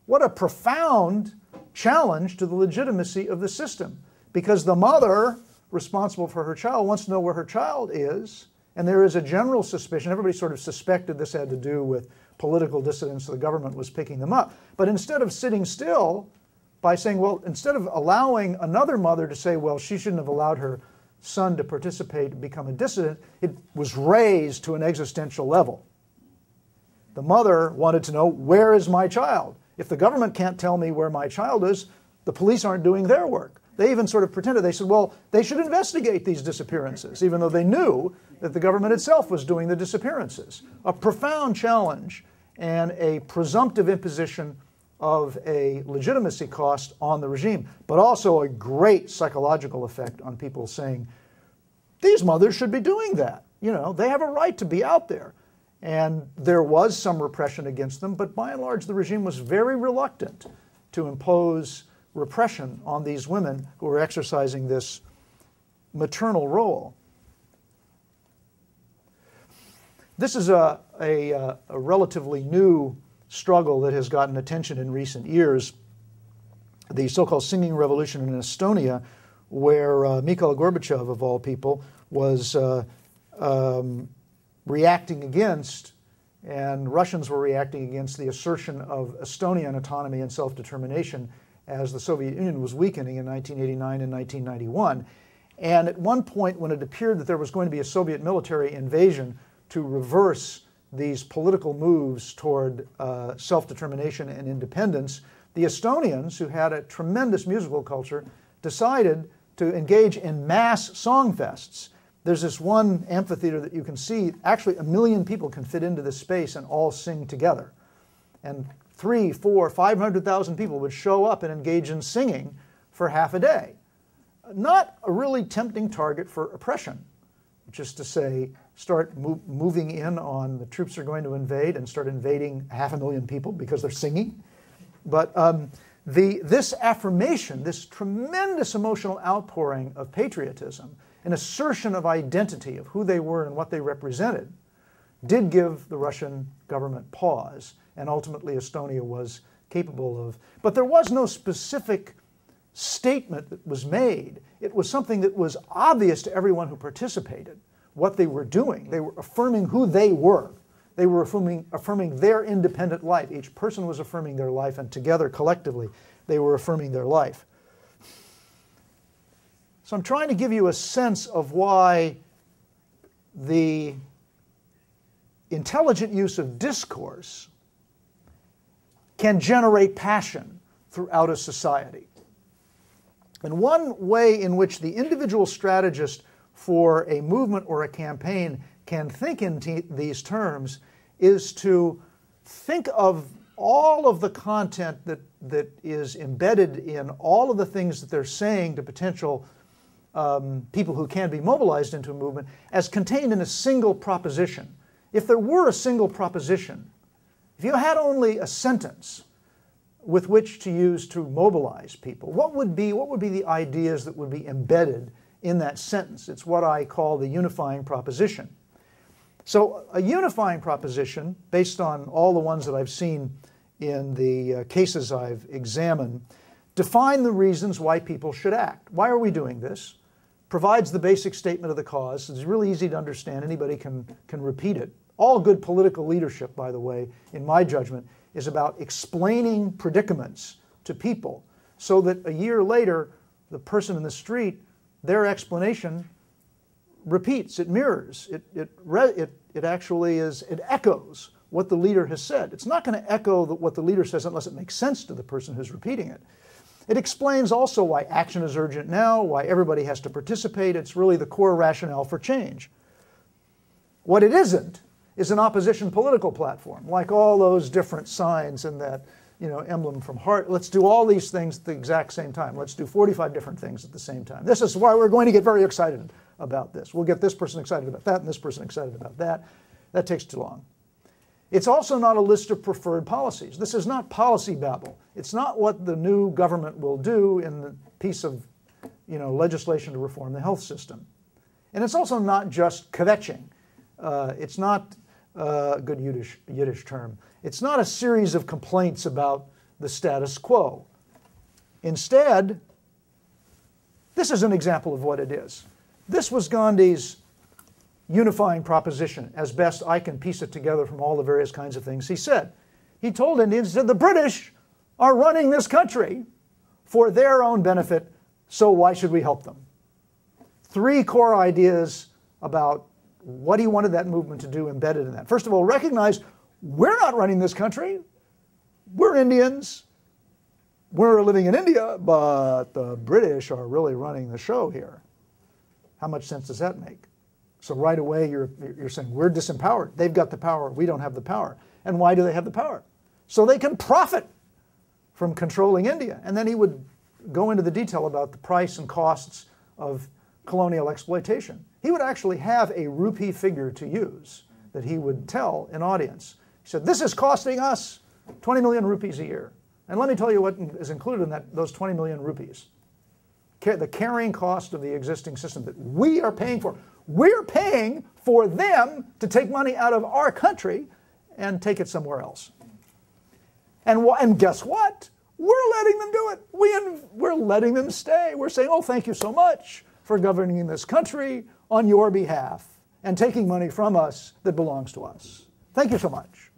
What a profound challenge to the legitimacy of the system, because the mother responsible for her child wants to know where her child is, and there is a general suspicion, everybody sort of suspected this had to do with political dissidents, so the government was picking them up. But instead of sitting still by saying, well, instead of allowing another mother to say, well, she shouldn't have allowed her son to participate and become a dissident, it was raised to an existential level. The mother wanted to know, where is my child? If the government can't tell me where my child is, the police aren't doing their work. They even sort of pretended, they said, well, they should investigate these disappearances, even though they knew that the government itself was doing the disappearances. A profound challenge and a presumptive imposition of a legitimacy cost on the regime, but also a great psychological effect on people saying, these mothers should be doing that. You know, they have a right to be out there. And there was some repression against them, but by and large the regime was very reluctant to impose repression on these women who were exercising this maternal role. This is a relatively new struggle that has gotten attention in recent years, the so-called singing revolution in Estonia, where Mikhail Gorbachev, of all people, was reacting against, and Russians were reacting against, the assertion of Estonian autonomy and self-determination as the Soviet Union was weakening in 1989 and 1991. And at one point, when it appeared that there was going to be a Soviet military invasion to reverse these political moves toward self-determination and independence, the Estonians, who had a tremendous musical culture, decided to engage in mass song fests. There's this one amphitheater that you can see, actually 1 million people can fit into this space and all sing together. And 300,000, 400,000, 500,000 people would show up and engage in singing for half a day. Not a really tempting target for oppression, which is to say, start moving in on the troops are going to invade and start invading 500,000 people because they're singing. But this affirmation, this tremendous emotional outpouring of patriotism, an assertion of identity, of who they were and what they represented, did give the Russian government pause, and ultimately Estonia was capable of. But there was no specific statement that was made. It was something that was obvious to everyone who participated, what they were doing. They were affirming who they were. They were affirming their independent life. Each person was affirming their life, and together, collectively, they were affirming their life. So I'm trying to give you a sense of why the intelligent use of discourse can generate passion throughout a society. And one way in which the individual strategist for a movement or a campaign can think in these terms is to think of all of the content that is embedded in all of the things that they're saying to potential people who can be mobilized into a movement as contained in a single proposition. If there were a single proposition, if you had only a sentence with which to use to mobilize people, what would be the ideas that would be embedded in that sentence? It's what I call the unifying proposition. So a unifying proposition, based on all the ones that I've seen in the cases I've examined, define the reasons why people should act. Why are we doing this? Provides the basic statement of the cause. It's really easy to understand. Anybody can repeat it. All good political leadership, by the way, in my judgment, is about explaining predicaments to people so that a year later, the person in the street, their explanation repeats, it mirrors, it actually is, it echoes what the leader has said. It's not going to echo what the leader says unless it makes sense to the person who's repeating it. It explains also why action is urgent now, why everybody has to participate. It's really the core rationale for change. What it isn't is an opposition political platform, like all those different signs in that emblem from Hart. Let's do all these things at the exact same time. Let's do 45 different things at the same time. This is why we're going to get very excited about this. We'll get this person excited about that and this person excited about that. That takes too long. It's also not a list of preferred policies. This is not policy babble. It's not what the new government will do in the piece of legislation to reform the health system. And it's also not just kvetching. It's not a good Yiddish term. It's not a series of complaints about the status quo. Instead, this is an example of what it is. This was Gandhi's unifying proposition, as best I can piece it together from all the various kinds of things he said. He told Indians, he said, the British are running this country for their own benefit, so why should we help them? 3 core ideas about what he wanted that movement to do embedded in that. First of all, recognize we're not running this country. We're Indians. We're living in India, but the British are really running the show here. How much sense does that make? So right away you're saying we're disempowered. They've got the power. We don't have the power. And why do they have the power? So they can profit from controlling India. And then he would go into the detail about the price and costs of colonial exploitation. He would actually have a rupee figure to use that he would tell an audience. He said, this is costing us 20 million rupees a year. And let me tell you what is included in those 20 million rupees. The carrying cost of the existing system that we are paying for. We're paying for them to take money out of our country and take it somewhere else. And guess what? We're letting them do it. We're letting them stay. We're saying, oh, thank you so much for governing this country on your behalf and taking money from us that belongs to us. Thank you so much.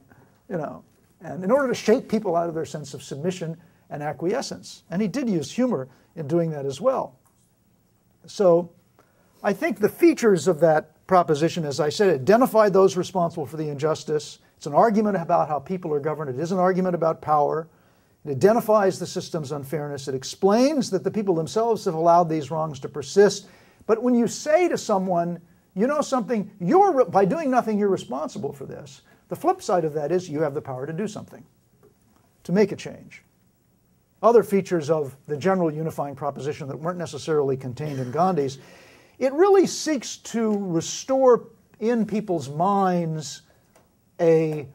And in order to shake people out of their sense of submission and acquiescence. And he did use humor in doing that as well. So I think the features of that proposition, as I said, identify those responsible for the injustice. It's an argument about how people are governed. It is an argument about power. It identifies the system's unfairness. It explains that the people themselves have allowed these wrongs to persist. But when you say to someone, you know something, by doing nothing, you're responsible for this. The flip side of that is you have the power to do something, to make a change. Other features of the general unifying proposition that weren't necessarily contained in Gandhi's, it really seeks to restore in people's minds a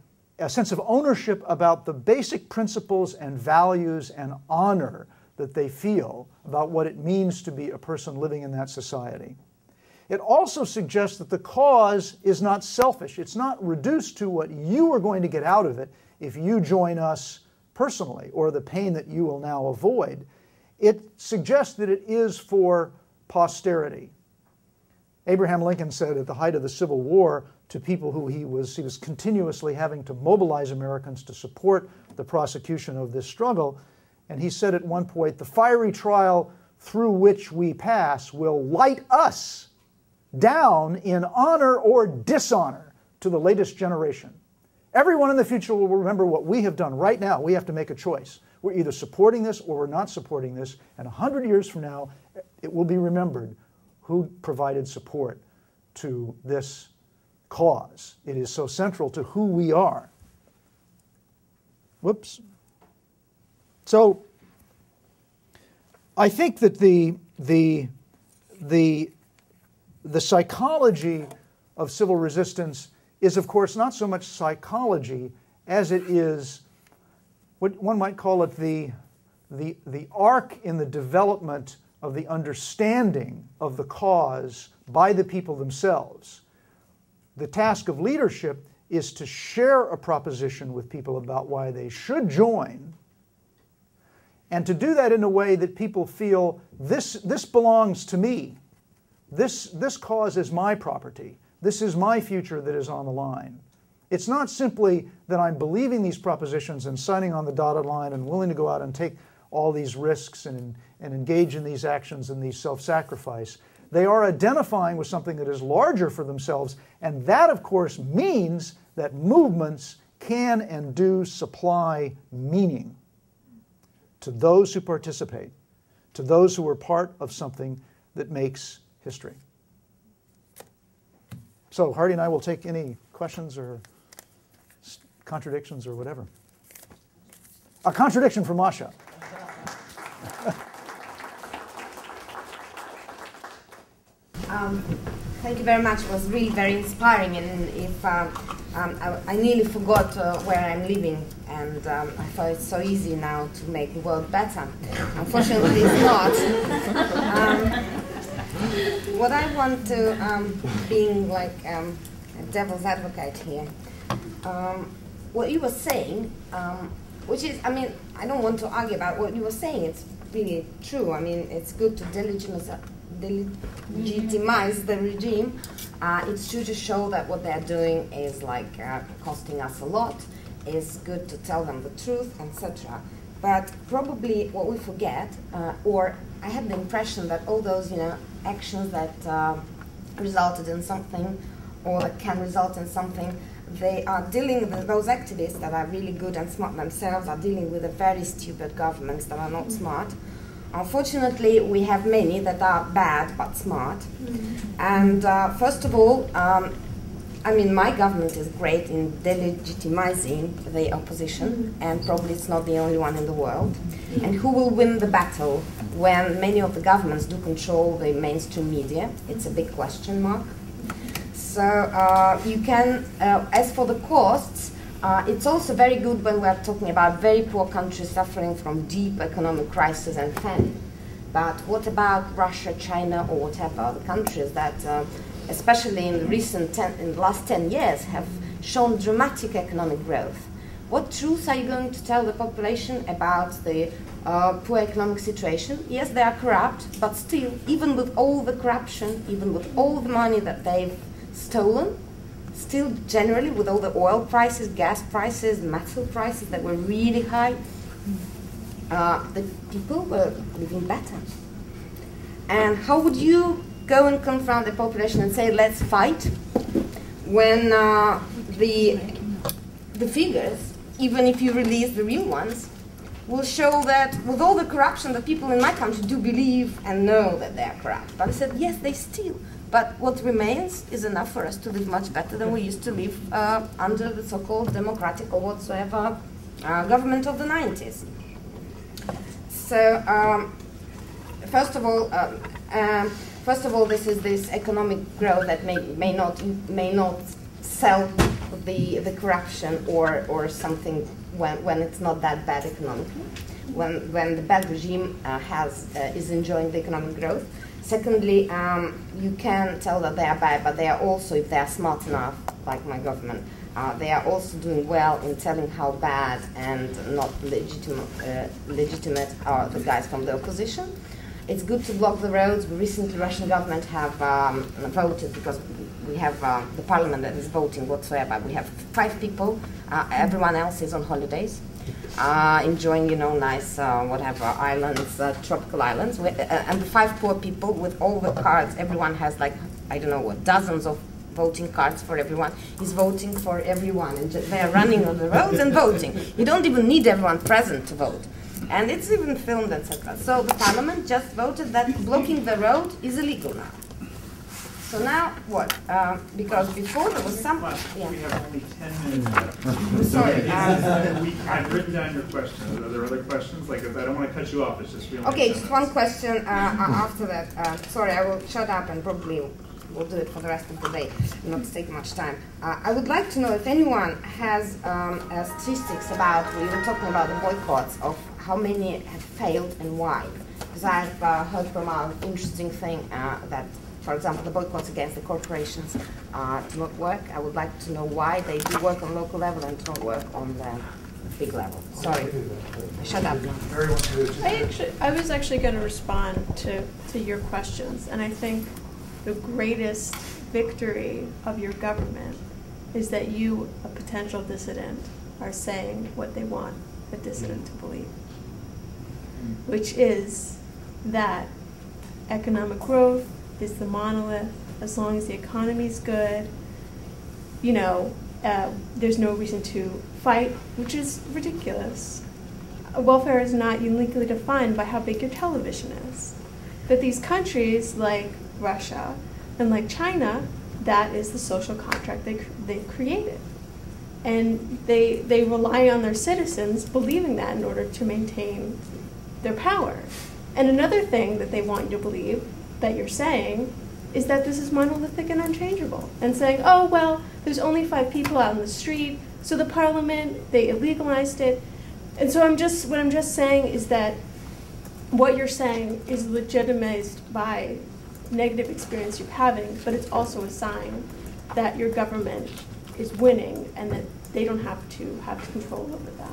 sense of ownership about the basic principles and values and honor that they feel about what it means to be a person living in that society. It also suggests that the cause is not selfish. It's not reduced to what you are going to get out of it if you join us personally, or the pain that you will now avoid. It suggests that it is for posterity. Abraham Lincoln said at the height of the Civil War to people who he was continuously having to mobilize Americans to support the prosecution of this struggle, and he said at one point, the fiery trial through which we pass will light us down in honor or dishonor to the latest generation. Everyone in the future will remember what we have done right now. We have to make a choice. We're either supporting this or we're not supporting this, and 100 years from now, it will be remembered who provided support to this cause. It is so central to who we are. Whoops. So I think that the psychology of civil resistance is, of course, not so much psychology as it is what one might call it the arc in the development of the understanding of the cause by the people themselves. The task of leadership is to share a proposition with people about why they should join, and to do that in a way that people feel, this belongs to me. This cause is my property. This is my future that is on the line. It's not simply that I'm believing these propositions and signing on the dotted line and willing to go out and take all these risks and engage in these actions and these self-sacrifice. They are identifying with something that is larger for themselves, and that, of course, means that movements can and do supply meaning to those who participate, to those who are part of something that makes history. So Hardy and I will take any questions or contradictions or whatever. A contradiction from Masha. Thank you very much. It was really very inspiring, and if I nearly forgot where I'm living, and I thought it's so easy now to make the world better. Unfortunately, it's not. What I want to, being like a devil's advocate here, what you were saying, which is, I mean, I don't want to argue about what you were saying. It's really true. I mean, it's good to delegitimize the regime. It's true to show that what they're doing is like costing us a lot. It's good to tell them the truth, etc. But probably what we forget, or I had the impression that all those, actions that resulted in something, or that can result in something, they are dealing with those activists that are really good and smart themselves, are dealing with the very stupid governments that are not smart. Unfortunately, we have many that are bad but smart. And first of all, I mean, my government is great in delegitimizing the opposition, and probably it's not the only one in the world. And who will win the battle when many of the governments do control the mainstream media? It's a big question mark. So you can, as for the costs, it's also very good when we're talking about very poor countries suffering from deep economic crisis and famine. But what about Russia, China, or whatever, the countries that, especially in the last 10 years, have shown dramatic economic growth? What truth are you going to tell the population about the poor economic situation? Yes, they are corrupt, but still, even with all the corruption, even with all the money that they've stolen, still generally with all the oil prices, gas prices, metal prices that were really high, the people were living better. And how would you go and confront the population and say, let's fight, when the figures, even if you release the real ones, will show that with all the corruption, the people in my country do believe and know that they are corrupt. But I said, yes, they steal. But what remains is enough for us to live much better than we used to live under the so-called democratic or whatsoever government of the 90s. So, first of all, this is this economic growth that may not sell the corruption or something when it's not that bad economically, when the bad regime is enjoying the economic growth. Secondly, you can tell that they are bad, but they are also, if they are smart enough, like my government, they are also doing well in telling how bad and not legitimate are the guys from the opposition. it's good to block the roads. Recently, Russian government have voted, because we have the parliament that is voting whatsoever. We have 5 people. Everyone else is on holidays, enjoying, nice whatever islands, tropical islands. And the 5 poor people with all the cards. Everyone has like, I don't know what, dozens of voting cards for everyone. Is voting for everyone, and they are running on the roads and voting. You don't even need everyone present to vote. And it's even filmed, etc. So the parliament just voted that blocking the road is illegal now. So now what? Because before there was some... Yeah. We have only 10 minutes left. Sorry. I've written down your questions. Are there other questions? Like, I don't want to cut you off. It's just really... Okay, just one question after that. Sorry, I will shut up and probably we'll do it for the rest of the day, not to take much time. I would like to know if anyone has statistics about, we were talking about the boycotts, of how many have failed and why. Because I've heard from an interesting thing that, for example, the boycotts against the corporations do not work. I would like to know why they do work on local level and don't work on the big level. Sorry, shut up. I was actually going to respond to your questions, and I think the greatest victory of your government is that you, a potential dissident, are saying what they want a dissident to believe, which is that economic growth is the monolith. As long as the economy's good, there's no reason to fight, which is ridiculous. Welfare is not uniquely defined by how big your television is. That these countries like Russia and like China, that is the social contract they've created. And they rely on their citizens believing that in order to maintain their power. And another thing that they want you to believe, that you're saying, is that this is monolithic and unchangeable. And saying, oh, well, there's only 5 people out in the street, so the parliament, they illegalized it. And so what I'm just saying is that what you're saying is legitimized by negative experience you're having, but it's also a sign that your government is winning and that they don't have to have control over that.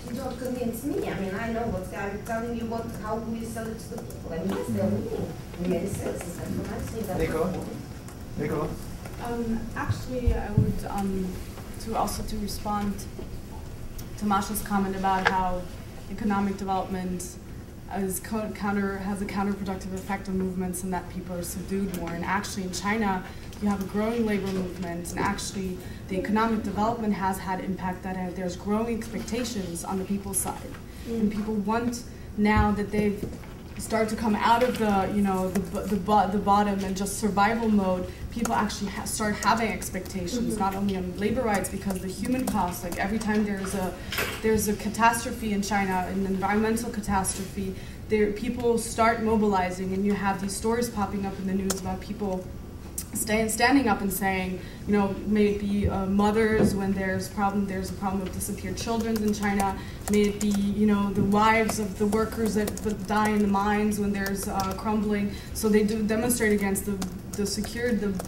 You don't convince me. I mean, I know what I'm telling you. How do we sell it to the people? I mean, yes, they're winning in many senses. And when I say that, Nicola? Actually, I would to respond to Masha's comment about how economic development has a counterproductive effect on movements, and that people are subdued more. And actually, in China, you have a growing labor movement, and actually, the economic development has had impact that there's growing expectations on the people's side, and people want, now that they've started to come out of the bottom and just survival mode, people actually start having expectations, not only on labor rights, because the human cost, like every time there's a catastrophe in China, an environmental catastrophe, people start mobilizing, and you have these stories popping up in the news about people standing up and saying, may it be mothers when there's a problem with disappeared children in China, may it be, the wives of the workers that die in the mines when there's crumbling. So they do demonstrate against the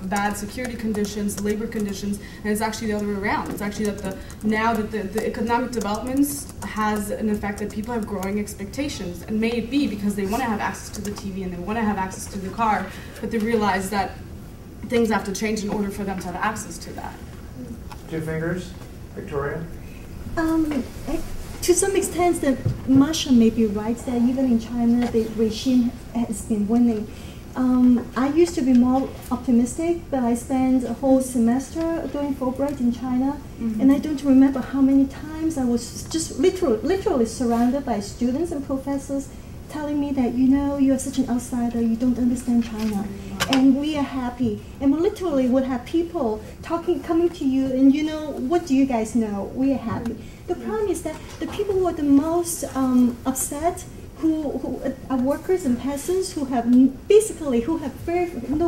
bad security conditions, the labor conditions, and it's actually the other way around. It's actually that now that the economic developments has an effect that people have growing expectations, and may it be because they want to have access to the TV and they want to have access to the car, but they realize that things have to change in order for them to have access to that. 2 fingers, Victoria? To some extent, Masha may be right that even in China, the regime has been winning. I used to be more optimistic, but I spent a whole semester doing Fulbright in China, and I don't remember how many times I was just literally surrounded by students and professors telling me that, you are such an outsider, you don't understand China, and we are happy. And we literally would have people coming to you, and what do you guys know? We are happy. The problem is that the people who are the most upset, who are workers and peasants, who have no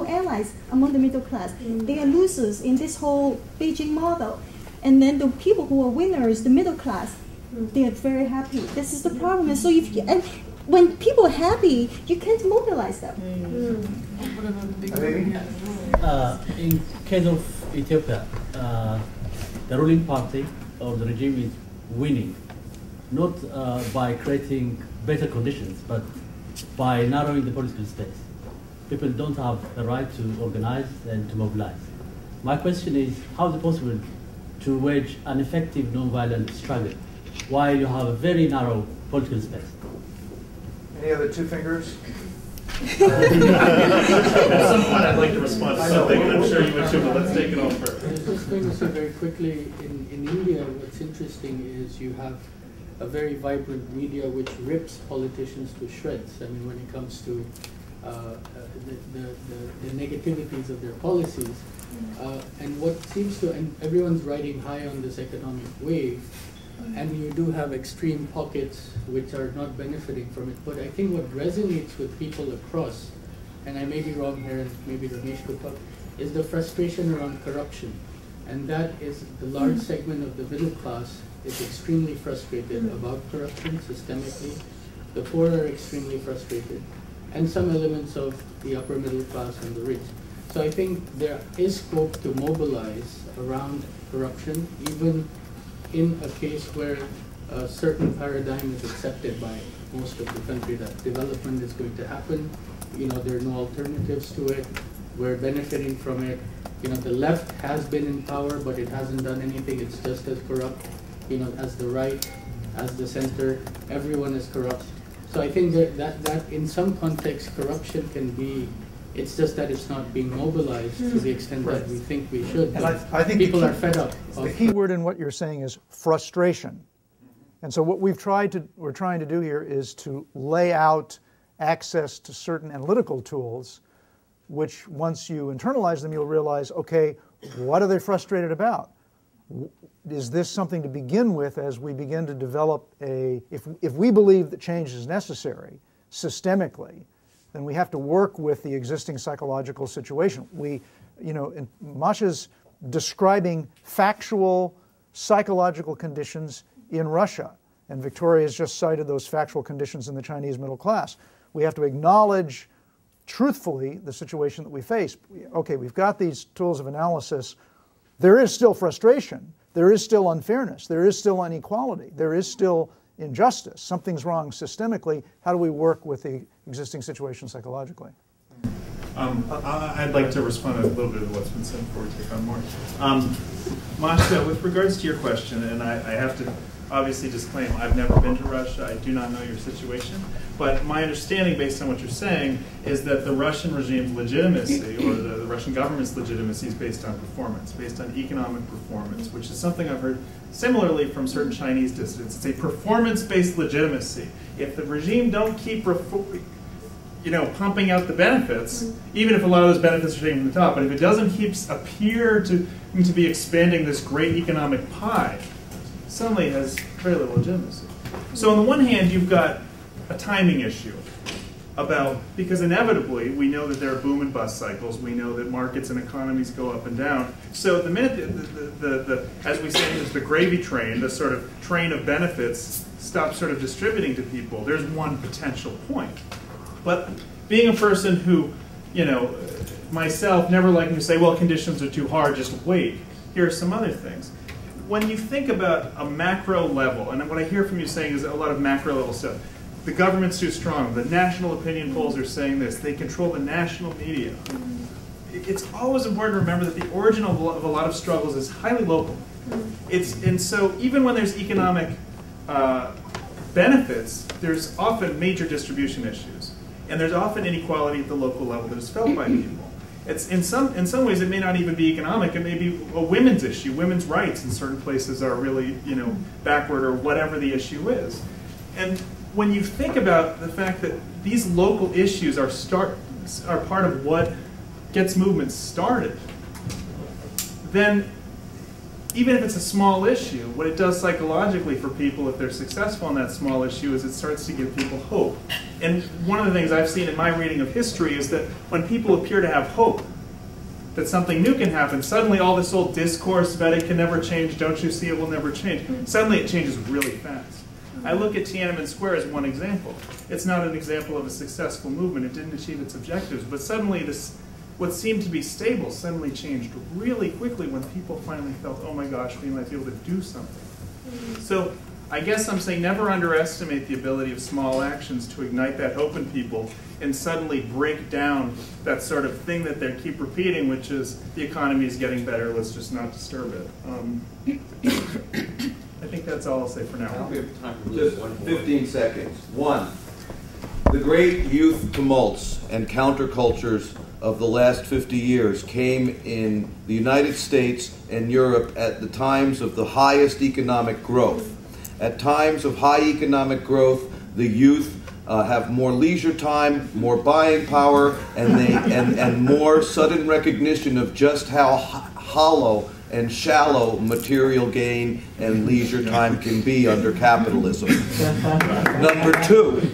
allies among the middle class. They are losers in this whole Beijing model. And then the people who are winners, the middle class, they are very happy. This is the problem. And so when people are happy, you can't mobilize them. In case of Ethiopia, the ruling party or the regime is winning, not by creating better conditions, but by narrowing the political space. People don't have the right to organize and to mobilize. My question is, how is it possible to wage an effective nonviolent struggle while you have a very narrow political space? Any other two fingers? At some point I'd like to respond to something, and I'm sure you would too, but let's take it on first. I was just going to say very quickly, in India, what's interesting is you have a very vibrant media which rips politicians to shreds. I mean, when it comes to the negativities of their policies. And what seems to, and everyone's riding high on this economic wave, and you do have extreme pockets which are not benefiting from it. But I think what resonates with people across, and I may be wrong here, and maybe Ramesh could talk, is the frustration around corruption. And that is the large segment of the middle class is extremely frustrated about corruption systemically. The poor are extremely frustrated. And some elements of the upper middle class and the rich. So I think there is scope to mobilize around corruption, even in a case where a certain paradigm is accepted by most of the country that development is going to happen. You know, there are no alternatives to it. We're benefiting from it. You know, the left has been in power, but it hasn't done anything. It's just as corrupt, you know, as the right, as the center. Everyone is corrupt. So I think that in some context, corruption can be, it's just that it's not being mobilized to the extent that we think we should. And I think people are fed up. The key word in what you're saying is frustration. And so what we're trying to do here is to lay out access to certain analytical tools, which once you internalize them, you'll realize, okay, what are they frustrated about? Is this something to begin with as we begin to develop if we believe that change is necessary systemically, then we have to work with the existing psychological situation. And Masha's describing factual psychological conditions in Russia, and Victoria has just cited those factual conditions in the Chinese middle class. We have to acknowledge truthfully the situation that we face. Okay, we've got these tools of analysis. There is still frustration. There is still unfairness. There is still inequality. There is still injustice. Something's wrong systemically. How do we work with the existing situation psychologically? I'd like to respond to a little bit of what's been said before we take on more. Masha, with regards to your question, and I have to obviously disclaim, I've never been to Russia. I do not know your situation. But my understanding, based on what you're saying, is that the Russian regime's legitimacy, or the Russian government's legitimacy, is based on performance, based on economic performance, which is something I've heard similarly from certain Chinese dissidents. It's a performance-based legitimacy. If the regime don't keep pumping out the benefits, even if a lot of those benefits are taken from the top, but if it doesn't appear to be expanding this great economic pie, suddenly it has very little legitimacy. So on the one hand, you've got a timing issue because inevitably we know that there are boom and bust cycles. We know that markets and economies go up and down. So the minute as we say, there's the gravy train, the sort of train of benefits stops sort of distributing to people, there's one potential point. But being a person who, myself, never liking to say, well, conditions are too hard, just wait. Here are some other things. When you think about a macro level, and what I hear from you saying is a lot of macro level stuff, the government's too strong, the national opinion polls are saying this, they control the national media. It's always important to remember that the origin of a lot of struggles is highly local. And so even when there's economic benefits, there's often major distribution issues. And there's often inequality at the local level that is felt by people. It's in some ways it may not even be economic. It may be a women's issue. Women's rights in certain places are really backward, or whatever the issue is. And when you think about the fact that these local issues are part of what gets movements started, then even if it's a small issue, what it does psychologically for people if they're successful in that small issue is it starts to give people hope. And one of the things I've seen in my reading of history is that when people appear to have hope that something new can happen, suddenly all this old discourse about it can never change, don't you see it will never change, suddenly it changes really fast. I look at Tiananmen Square as one example. It's not an example of a successful movement. It didn't achieve its objectives, but suddenly what seemed to be stable suddenly changed really quickly when people finally felt, oh my gosh, we might be able to do something. So I guess I'm saying never underestimate the ability of small actions to ignite that hope in people and suddenly break down that sort of thing that they keep repeating, which is the economy is getting better, let's just not disturb it. I think that's all I'll say for now. We have time for just 15 seconds. One, the great youth tumults and countercultures of the last 50 years came in the United States and Europe at the times of the highest economic growth. At times of high economic growth, the youth have more leisure time, more buying power, and more sudden recognition of just how hollow and shallow material gain and leisure time can be under capitalism. Number two,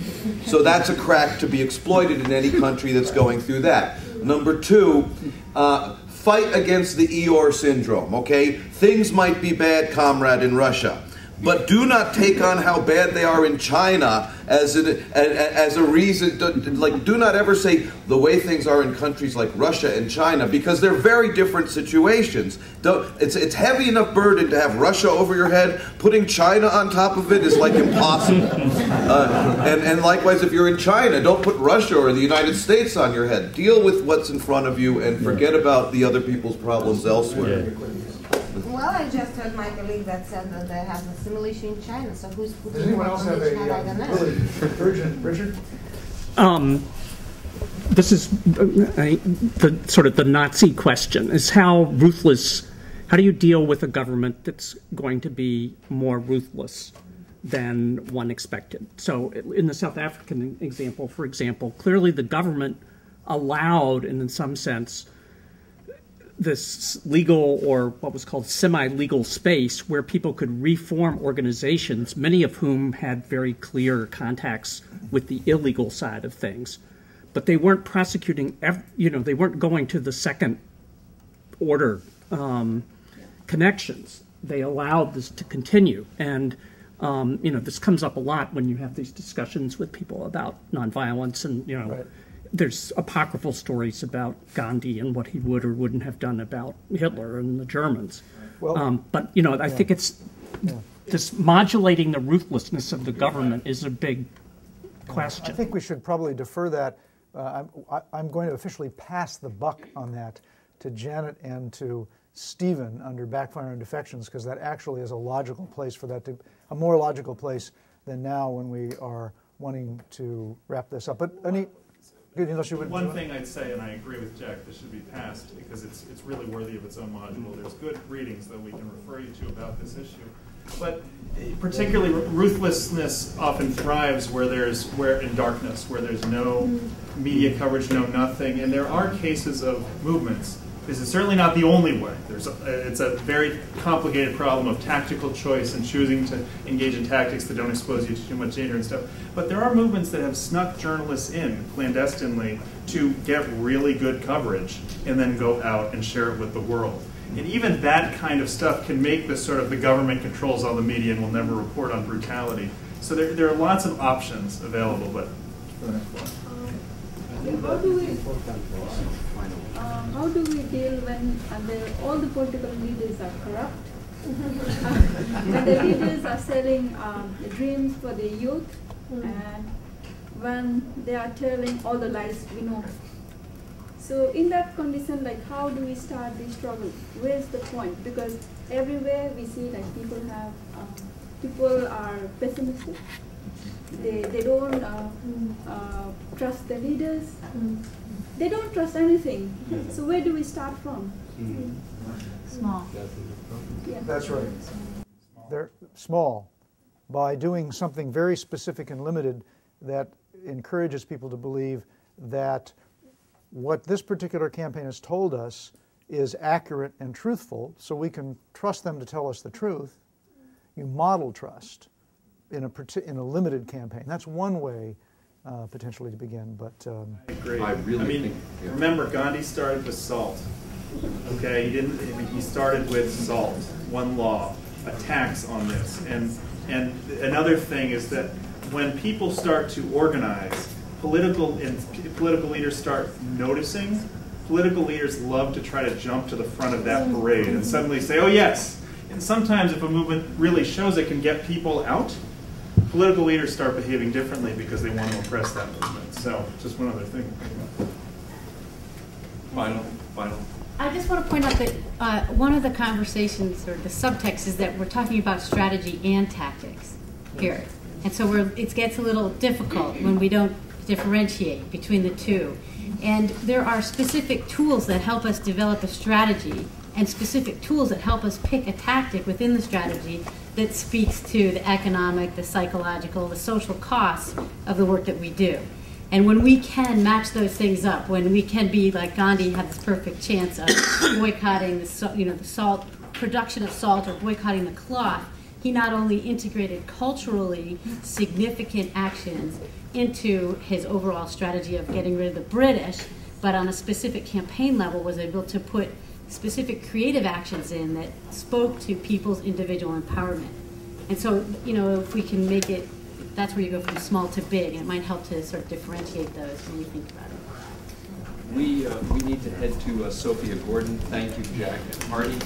so that's a crack to be exploited in any country that's going through that. Number two, fight against the Eeyore syndrome, okay? Things might be bad, comrade, in Russia, but do not take on how bad they are in China as a reason. Like, do not ever say the way things are in countries like Russia and China, because they're very different situations. It's heavy enough burden to have Russia over your head. Putting China on top of it is like impossible. And likewise, if you're in China, don't put Russia or the United States on your head. Deal with what's in front of you and forget about the other people's problems elsewhere. Well, I just heard my colleague that said that they have a similar issue in China, so who's putting Does anyone else have a urgent, Richard? This is the sort of the Nazi question, is how do you deal with a government that's going to be more ruthless than one expected? So in the South African example, for example, clearly the government allowed, and in some sense, this legal or what was called semi-legal space where people could reform organizations, many of whom had very clear contacts with the illegal side of things. But they weren't prosecuting, they weren't going to the second order connections. They allowed this to continue. And, this comes up a lot when you have these discussions with people about nonviolence and, right. There's apocryphal stories about Gandhi and what he would or wouldn't have done about Hitler and the Germans. Well, but, I think it's this modulating the ruthlessness of the government is a big question. I think we should probably defer that. I'm going to officially pass the buck on that to Janet and to Stephen under Backfiring Defections, because that actually is a logical place for that to, a more logical place than now when we are wanting to wrap this up. But one thing I'd say, and I agree with Jack, this should be passed because it's really worthy of its own module. There's good readings that we can refer you to about this issue. But particularly ruthlessness often thrives where in darkness, where there's no media coverage, no nothing. And there are cases of movements. This is certainly not the only way. It's a very complicated problem of tactical choice and choosing to engage in tactics that don't expose you to too much danger and stuff. But there are movements that have snuck journalists in clandestinely to get really good coverage and then go out and share it with the world. And even that kind of stuff can make this sort of the government controls all the media and will never report on brutality. So there are lots of options available, but for the next one. How do we deal when all the political leaders are corrupt? When the leaders are selling dreams for the youth, and when they are telling all the lies we know. So in that condition, like, how do we start the struggle? Where's the point? Because everywhere we see like people are pessimistic. They don't trust the leaders. They don't trust anything. So where do we start from? Small. Yeah. That's right. They're small. By doing something very specific and limited that encourages people to believe that what this particular campaign has told us is accurate and truthful, so we can trust them to tell us the truth. You model trust in a limited campaign. That's one way potentially to begin. But I agree. Remember, Gandhi started with salt. Okay, he started with salt, one law, a tax on this, and another thing is that when people start to organize, political leaders start noticing. Political leaders love to try to jump to the front of that parade and suddenly say, "Oh yes, sometimes if a movement really shows it can get people out, political leaders start behaving differently because they want to oppress that movement. So just one other thing. Final. I just want to point out that one of the conversations or the subtext is that we're talking about strategy and tactics here. And so it gets a little difficult when we don't differentiate between the two. And there are specific tools that help us develop a strategy and specific tools that help us pick a tactic within the strategy that speaks to the economic, the psychological, the social costs of the work that we do. And when we can match those things up, when we can be like Gandhi had this perfect chance of boycotting the salt production of salt or boycotting the cloth, he not only integrated culturally significant actions into his overall strategy of getting rid of the British, but on a specific campaign level was able to put specific creative actions in that spoke to people's individual empowerment. And so, if we can make it, that's where you go from small to big, and it might help to sort of differentiate those when we think about it. We need to head to Sophia Gordon. Thank you, Jack and Marty.